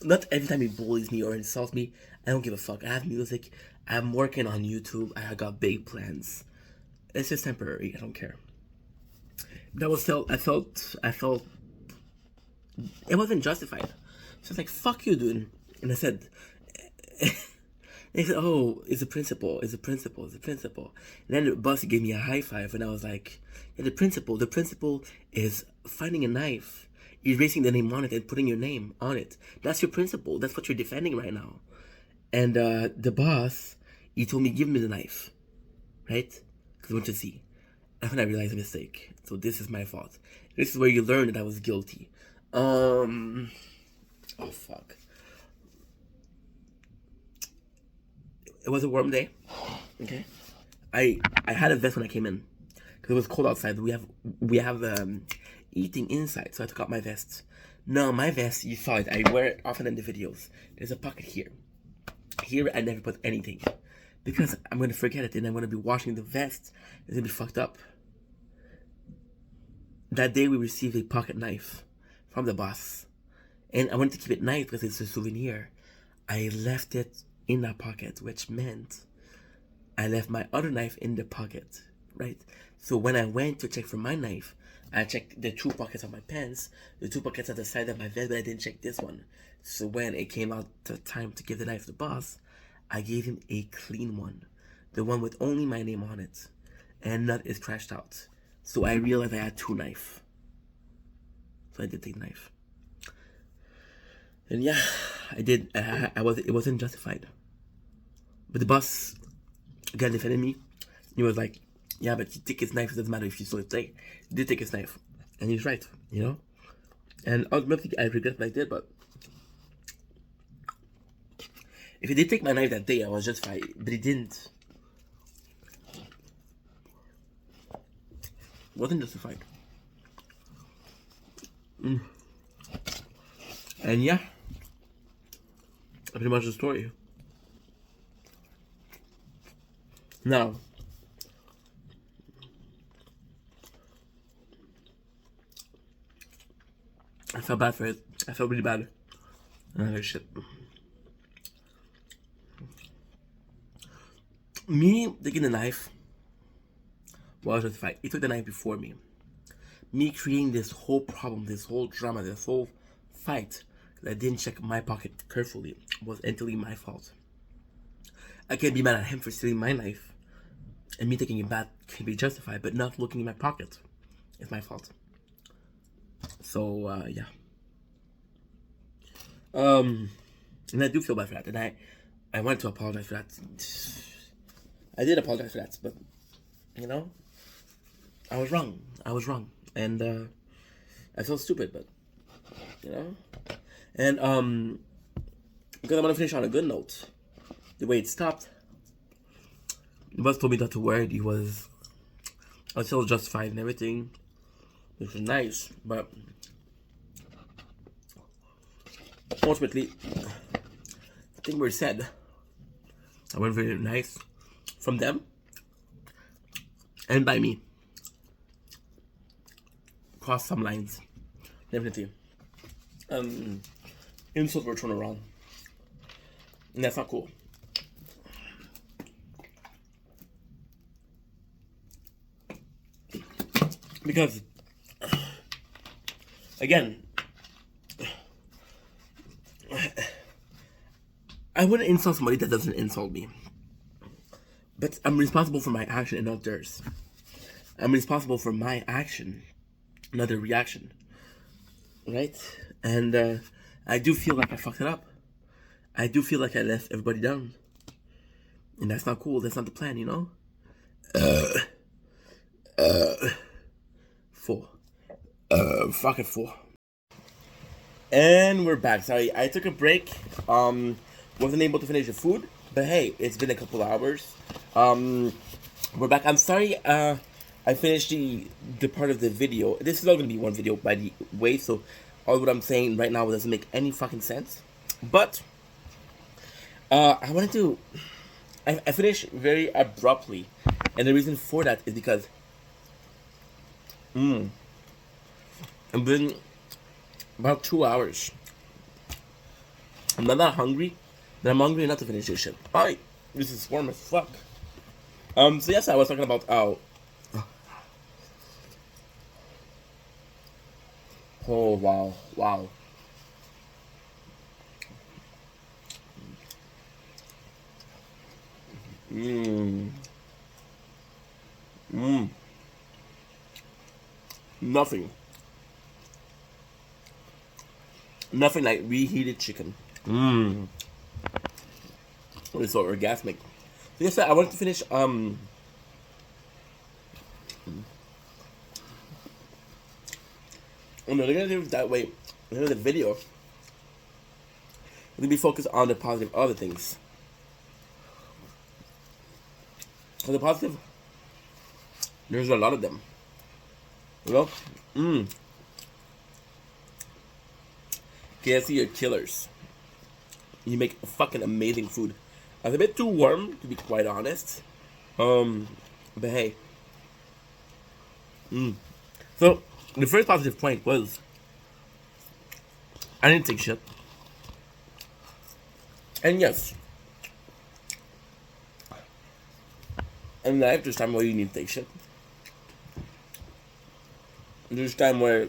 not every time he bullies me or insults me, I don't give a fuck. I have music, I'm working on YouTube, I got big plans. It's just temporary, I don't care. That was still, I felt, it wasn't justified. So I was like, fuck you, dude. And I said, they said, oh, it's a principle, it's a principle, it's a principle. And then the boss gave me a high five, and I was like, yeah, the principle is finding a knife, erasing the name on it, and putting your name on it. That's your principle. That's what you're defending right now. And the boss, he told me, give me the knife, right? Because I want to see. And when I realized a mistake. So this is my fault. This is where you learn that I was guilty. Oh, fuck. It was a warm day, okay? I had a vest when I came in, because it was cold outside. We have eating inside, so I took out my vest. Now, my vest, you saw it, I wear it often in the videos. There's a pocket here. Here, I never put anything, because I'm going to forget it, and I'm going to be washing the vest. It's going to be fucked up. That day, we received a pocket knife from the boss, and I wanted to keep it nice because it's a souvenir. I left it in that pocket, which meant I left my other knife in the pocket, right? So when I went to check for my knife, I checked the 2 pockets of my pants, the 2 pockets at the side of my vest, but I didn't check this one. So when it came out to time to give the knife to the boss, I gave him a clean one, the one with only my name on it, and nut is crashed out. So I realized I had 2 knives. So I did take the knife. And yeah, I did. It wasn't justified. But the boss, again, defended me. He was like, yeah, but you take his knife, it doesn't matter if you stole it today. He did take his knife. And he's right, you know? And ultimately, I regret what I did, but if he did take my knife that day, I was justified. But he didn't. It wasn't justified. And yeah, pretty much the story. Now, I felt bad for it. I felt really bad. And I was like, shit. Me taking the knife was justified. He took the knife before me. Me creating this whole problem, this whole drama, this whole fight, because I didn't check my pocket carefully, was entirely my fault. I can't be mad at him for stealing my knife, and me taking it back can be justified, but not looking in my pocket is my fault. So, yeah. And I do feel bad for that, and I wanted to apologize for that. I did apologize for that, but, you know, I was wrong. And, I feel stupid, but, you know? And, because I want to finish on a good note, the way it stopped, the boss told me not to worry. I was still justified and everything, which was nice, but ultimately, the thing were said, I went very nice from them and by me. Crossed some lines, definitely. Insults were thrown around, and that's not cool. Because, again, I wouldn't insult somebody that doesn't insult me. But I'm responsible for my action and not theirs. I'm responsible for my action, not their reaction. Right? And I do feel like I fucked it up. I do feel like I let everybody down. And that's not cool. That's not the plan, you know? Full. Fucking full. And we're back. Sorry, I took a break. Wasn't able to finish the food. But hey, it's been a couple hours. We're back. I'm sorry, I finished the part of the video. This is all gonna be one video, by the way, so all what I'm saying right now doesn't make any fucking sense. But I wanted to I finished very abruptly, and the reason for that is because I've been about 2 hours. I'm not that hungry, but I'm hungry enough to finish this shit. Alright, this is warm as fuck. So yes, I was talking about oh wow. Nothing like reheated chicken. It's so orgasmic. So yes, I wanted to finish they're gonna do it that way. The video we're gonna be focused on the positive other things. So the positive, there's a lot of them. You know? KFC are killers. You make fucking amazing food. It's a bit too warm, to be quite honest. But hey. So, the first positive point was I didn't take shit. And yes, in life, there's time where you need to take shit. There's time where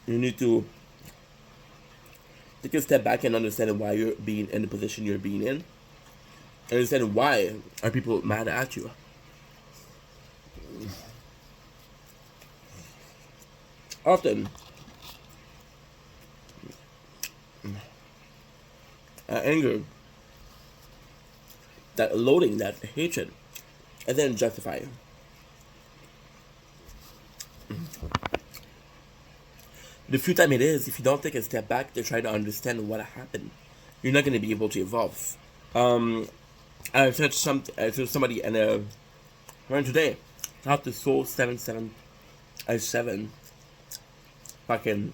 you need to take a step back and understand why you're being in the position you're being in. And understand why are people mad at you. Often, that anger, that loathing, that hatred, and then justify it. The few time it is, if you don't take a step back to try to understand what happened, you're not going to be able to evolve. I searched somebody and around today, how to Soul 7707. Fucking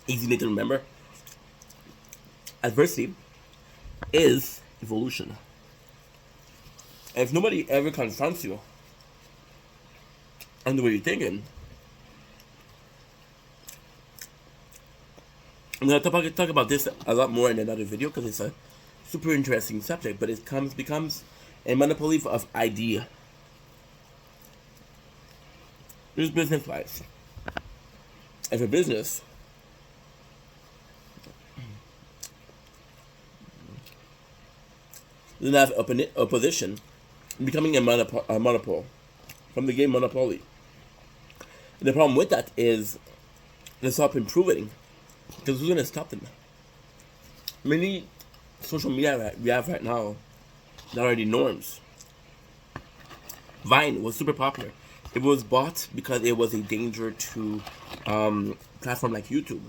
easy name to remember. Adversity is evolution. And if nobody ever confronts you on the way you're thinking, I'm going to talk about this a lot more in another video because it's a super interesting subject, but it becomes a monopoly of idea. There's business-wise. If a business doesn't have opposition, becoming a monopole from the game Monopoly. And the problem with that is they stop improving because who's going to stop them? Many social media we have right now that are the norms. Vine was super popular. It was bought because it was a danger to platform like YouTube.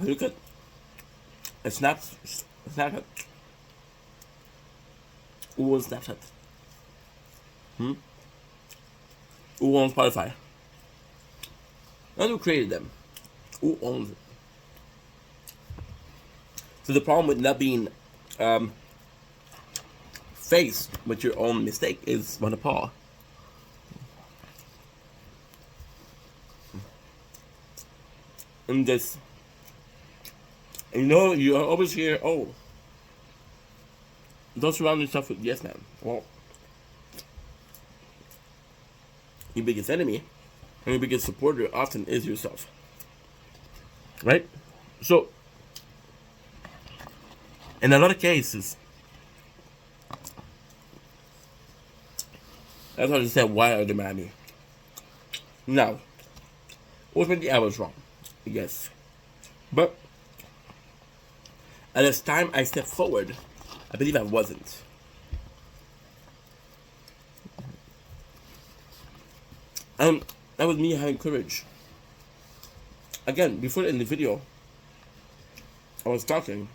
Look at Snapchat. Who owns Snapchat? Who owns Spotify? Not who created them. Who owns it? So the problem with not being faced with your own mistake is monopoly. And this, you know, you always hear, oh, don't surround yourself with yes man. Well, your biggest enemy and your biggest supporter often is yourself. Right? So, In a lot of cases, that's why I just said, why are they mad at me? Now, ultimately I was wrong. Yes. But at this time I stepped forward, I believe I wasn't. And that was me having courage. Again, before in the video, I was talking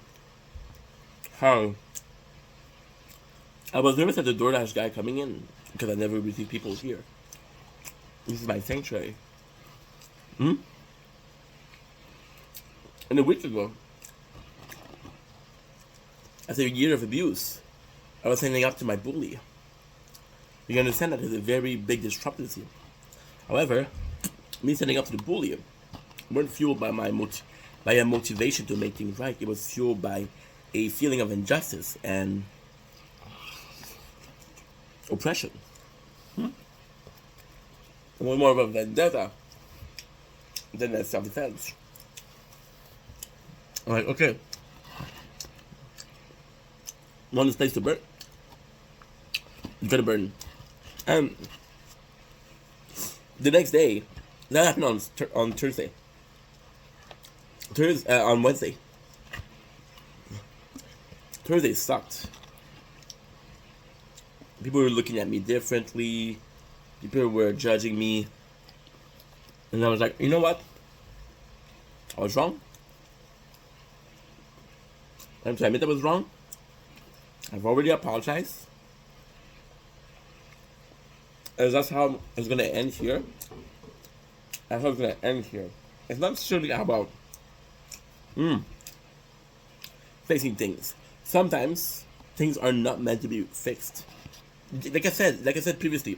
how I was nervous at the DoorDash guy coming in because I never received people here. This is my sanctuary. And a week ago, after a year of abuse, I was standing up to my bully. You understand that there's a very big discrepancy. However, me standing up to the bully weren't fueled by by a motivation to make things right. It was fueled by a feeling of injustice and oppression. It was more of a vendetta than a self-defense. I'm like, okay, want this place to burn? It's gonna burn. And the next day, that happened on Thursday. On Wednesday. Thursday sucked. People were looking at me differently. People were judging me. And I was like, you know what? I was wrong. I'm to admit I was wrong. I've already apologized. And that's how it's going to end here. That's how it's going to end here. It's not necessarily about fixing things. Sometimes things are not meant to be fixed. Like I said previously,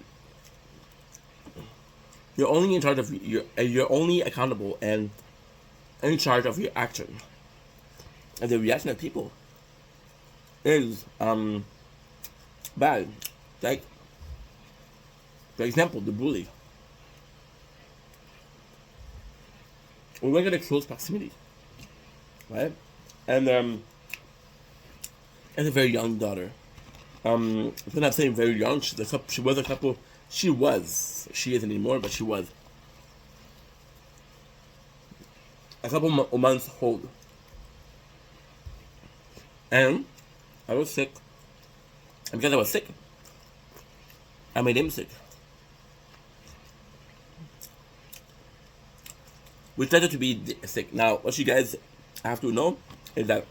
you're only in charge of you're only accountable and in charge of your action. And the reaction of people is bad. Like, for example, the bully. We were in a close proximity, right? And as a very young daughter, I'm not saying very young. She isn't anymore, but she was a couple months old. And I was sick. And because I was sick, I made him sick. We started to be sick. Now, what you guys have to know is that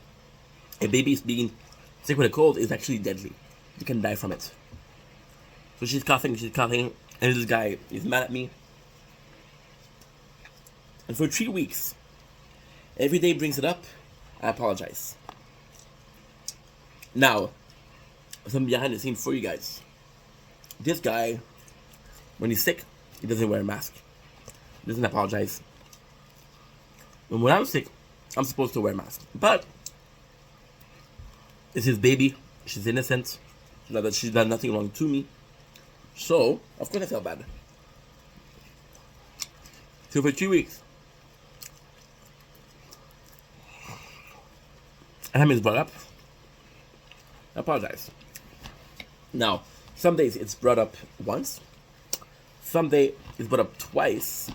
a baby being sick with a cold is actually deadly. You can die from it. So she's coughing, and this guy is mad at me. And for 3 weeks, every day brings it up, I apologize. Now, some behind the scenes for you guys. This guy, when he's sick, he doesn't wear a mask. He doesn't apologize. And when I'm sick, I'm supposed to wear a mask. But it's his baby. She's innocent. She's done nothing wrong to me. So, of course I felt bad. So for 2 weeks, and is brought up. I apologize. Now, some days it's brought up once. Some day it's brought up twice.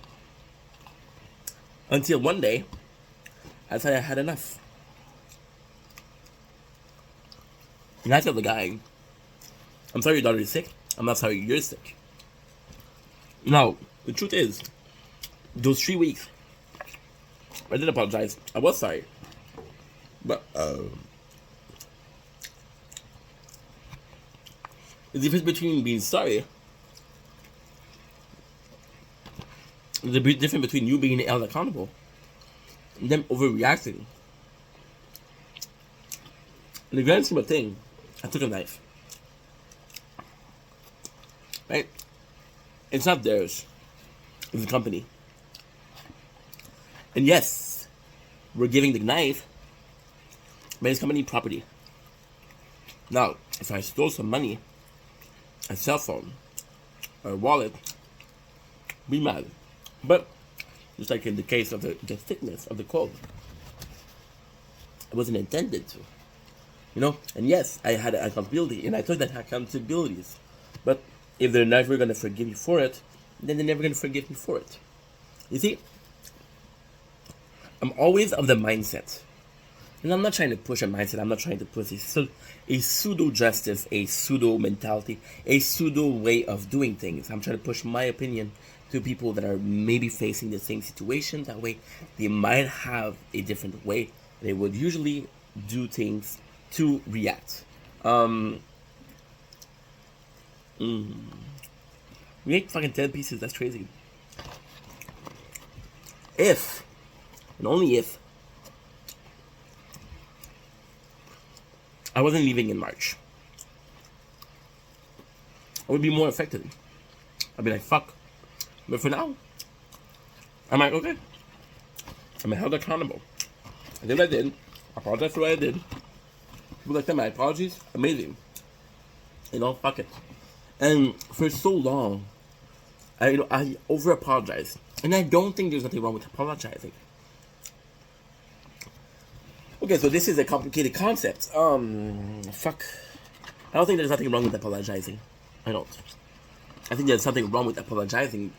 Until one day, I said I had enough. And I told the guy, I'm sorry your daughter is sick. I'm not sorry you're sick. Now, the truth is, those 3 weeks, I did apologize. I was sorry. But, the difference between being sorry, the difference between you being held accountable and them overreacting. In the grand scheme of things, I took a knife. Right? It's not theirs. It's the company. And yes, we're giving the knife, but it's company property. Now, if I stole some money, a cell phone, or a wallet, be mad. But, just like in the case of the thickness of the cold, it wasn't intended to. You know, and yes, I had accountability, and I took that accountabilities. But if they're never gonna forgive you for it, then they're never gonna forgive me for it. You see, I'm always of the mindset, and I'm not trying to push a mindset. I'm not trying to push a pseudo justice, a pseudo mentality, a pseudo way of doing things. I'm trying to push my opinion to people that are maybe facing the same situation. That way, they might have a different way they would usually do things to react. Um, we ate fucking 10 pieces. That's crazy. If, and only if, I wasn't leaving in March, I would be more affected. I'd be like, fuck. But for now, I'm like, okay. I'm held accountable. I did what I did. I apologize for what I did. People like that, my apologies, amazing. You know, fuck it. And for so long, I over apologize. And I don't think there's nothing wrong with apologizing. Okay, so this is a complicated concept. Fuck. I don't think there's nothing wrong with apologizing. I don't. I think there's something wrong with apologizing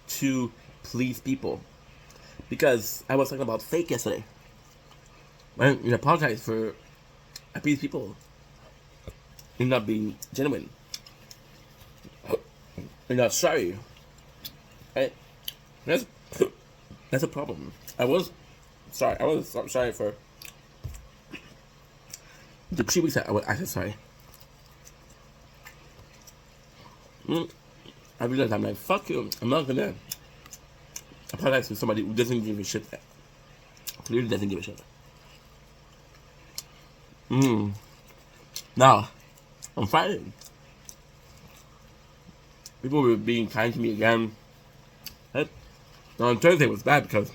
to please people. Because I was talking about fake yesterday. When you apologize for please people, you're not being genuine. You're not sorry. Right? That's a problem. I was sorry for the 3 weeks I said sorry. I realized I'm like, fuck you. I'm not gonna apologize to somebody who doesn't give a shit. Clearly doesn't give a shit. Now, on Friday, people were being kind to me again. Right? Now, on Thursday was bad because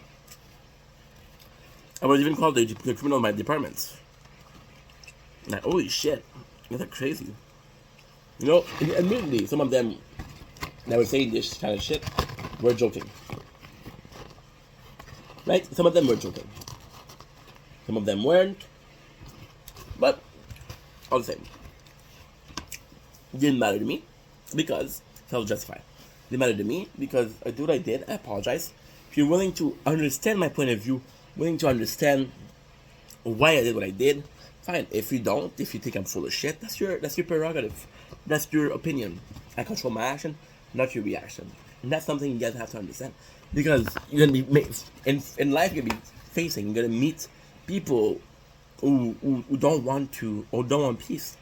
I was even called the criminal in my department. Like, holy shit, that's crazy. You know, admittedly, some of them that were saying this kind of shit were joking. Right? Some of them were joking. Some of them weren't. But, all the same, it didn't matter to me because self-justified. It didn't matter to me because I do what I did. I apologize. If you're willing to understand my point of view, willing to understand why I did what I did, fine. If you don't, if you think I'm full of shit, that's your prerogative. That's your opinion. I control my action, not your reaction. And that's something you guys have to understand. Because you're gonna be in life, you're gonna be facing. You're gonna meet people who don't want to or don't want peace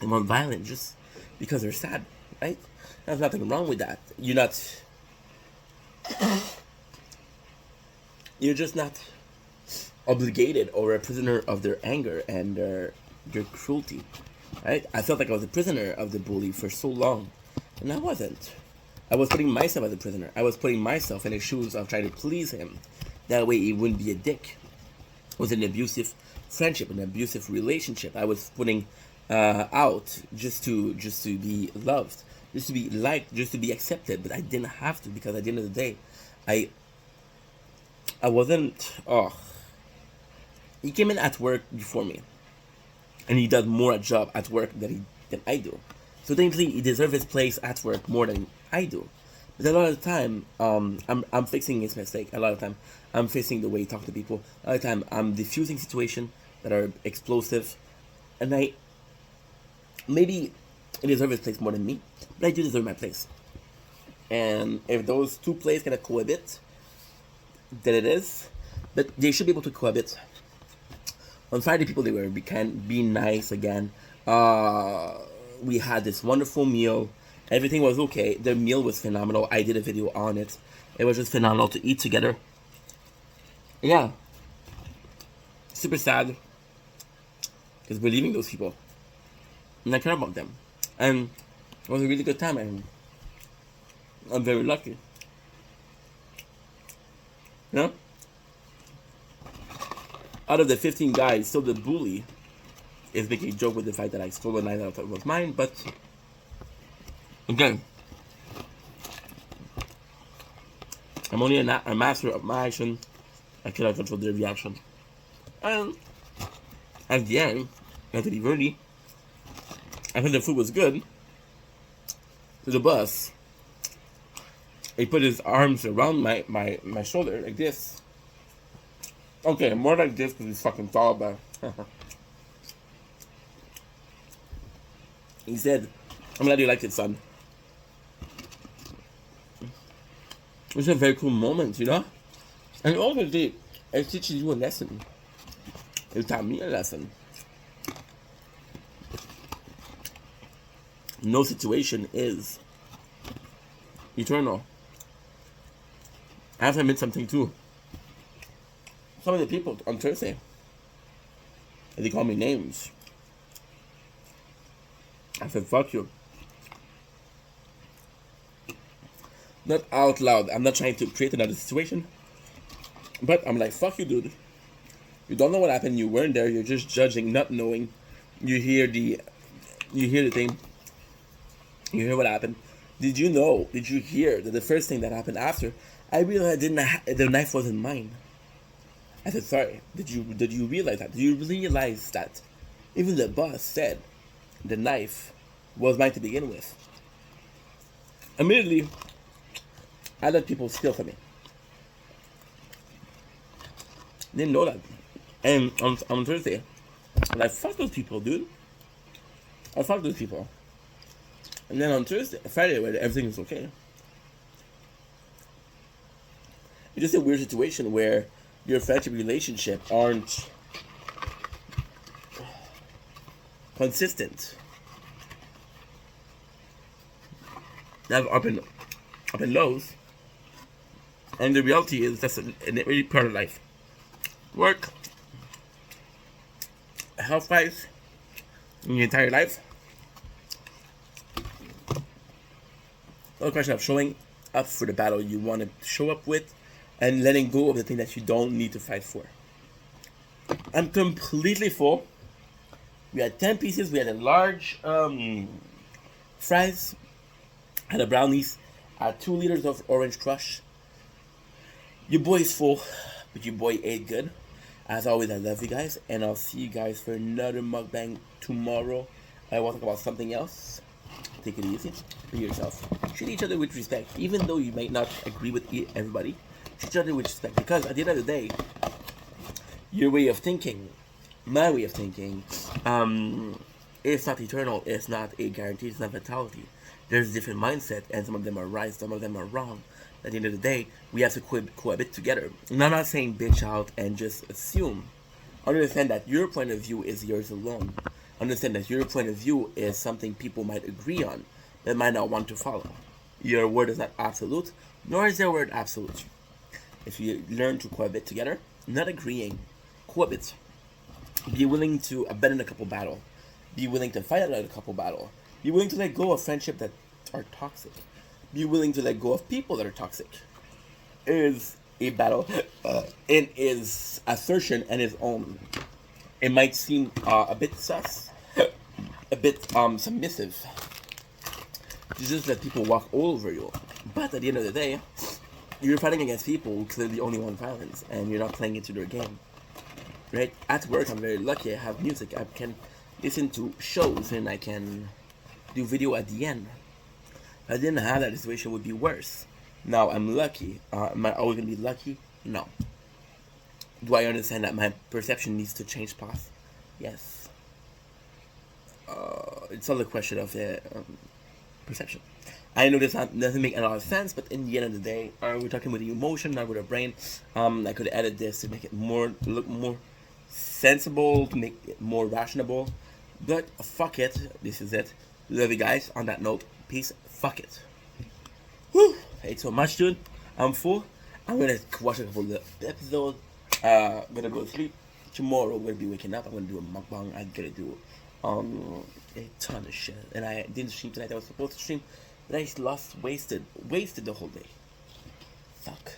and want violence just because they're sad, right? There's nothing wrong with that. You're just not obligated or a prisoner of their anger and their cruelty, right? I felt like I was a prisoner of the bully for so long, and I wasn't. I was putting myself as a prisoner. I was putting myself in the shoes of trying to please him. That way he wouldn't be a dick. It was an abusive friendship, an abusive relationship. I was putting out just to be loved, just to be liked, just to be accepted. But I didn't have to, because at the end of the day, I wasn't. Oh, he came in at work before me, and he does more a job at work than I do. So technically, he deserves his place at work more than I do. But a lot of the time, I'm fixing his mistake. A lot of the time, I'm fixing the way he talks to people. A lot of the time, I'm diffusing situations that are explosive, and maybe he deserves his place more than me, but I do deserve my place. And if those two places can cohabit, then it is. But they should be able to cohabit. On Friday, people, they were being nice again. We had this wonderful meal. Everything was okay. The meal was phenomenal. I did a video on it. It was just phenomenal to eat together. Yeah. Super sad, because we're leaving those people, and I care about them. And it was a really good time, and I'm very lucky. Yeah? Out of the 15 guys, still the bully is making a joke with the fact that I stole the knife that I thought was mine, but again, I'm only a master of my action. I cannot control their reaction. And at the end, I had to leave early. I thought the food was good. To the bus. He put his arms around my shoulder like this. Okay, more like this because he's fucking tall, but he said, I'm glad you liked it, son. It was a very cool moment, you know? And all the day, it teaches you a lesson. It taught me a lesson. No situation is eternal. I have to admit something too. Some of the people on Thursday, they call me names. I said, fuck you. Not out loud. I'm not trying to create another situation. But I'm like, fuck you, dude. You don't know what happened. You weren't there. You're just judging, not knowing. You hear the thing. You hear what happened. Did you know? Did you hear that the first thing that happened after? I realized the knife wasn't mine. I said, sorry. Did you realize that? Did you realize that? Even the boss said the knife was mine to begin with. Immediately, I let people steal from me. Didn't know that. And on Thursday, I'm like, fuck those people, dude. I fuck those people. And then on Friday, where everything was okay. It's just a weird situation where your friendship relationship aren't consistent. They have up and lows. And the reality is that's a part of life. Work, health-wise, in your entire life. The question of showing up for the battle you want to show up with and letting go of the thing that you don't need to fight for. I'm completely full. We had 10 pieces. We had a large fries. Had a brownies. 2 liters of orange crush. Your boy's full, but your boy ate good. As always, I love you guys, and I'll see you guys for another mukbang tomorrow. I want to talk about something else. Take it easy. Be yourself. Treat each other with respect, even though you might not agree with everybody. Treat each other with respect, because at the end of the day, your way of thinking, my way of thinking, it's not eternal. It's not a guarantee. It's not fatality. There's a different mindset, and some of them are right, some of them are wrong. At the end of the day, we have to cohabit together. And I'm not saying bitch out and just assume. Understand that your point of view is yours alone. Understand that your point of view is something people might agree on, but might not want to follow. Your word is not absolute, nor is their word absolute. If you learn to cohabit together, not agreeing, cohabit. Be willing to abandon a couple battle. Be willing to fight another couple battle. Be willing to let go of friendship that are toxic. Be willing to let go of people that are toxic. Is a battle in his assertion and his own. It might seem a bit sus, a bit submissive. You just let people walk all over you. But at the end of the day, you're fighting against people who clearly only want violence, and you're not playing into their game. Right? At work, I'm very lucky. I have music. I can listen to shows, and I can do video at the end. If I didn't have that, the situation would be worse. Now, I'm lucky. Am I always going to be lucky? No. Do I understand that my perception needs to change path? Yes. It's all a question of perception. I know this doesn't make a lot of sense, but in the end of the day, we're talking with the emotion, not with our brain. I could edit this to make it look more sensible, to make it more rational. But fuck it. This is it. Love you guys. On that note, peace. Fuck it. Whew. Hate so much, dude. I'm full. I'm gonna watch a couple of episodes. I'm gonna go to sleep. Tomorrow, I'm gonna be waking up. I'm gonna do a mukbang. I'm gonna do a ton of shit. And I didn't stream tonight. I was supposed to stream, but I wasted the whole day. Fuck.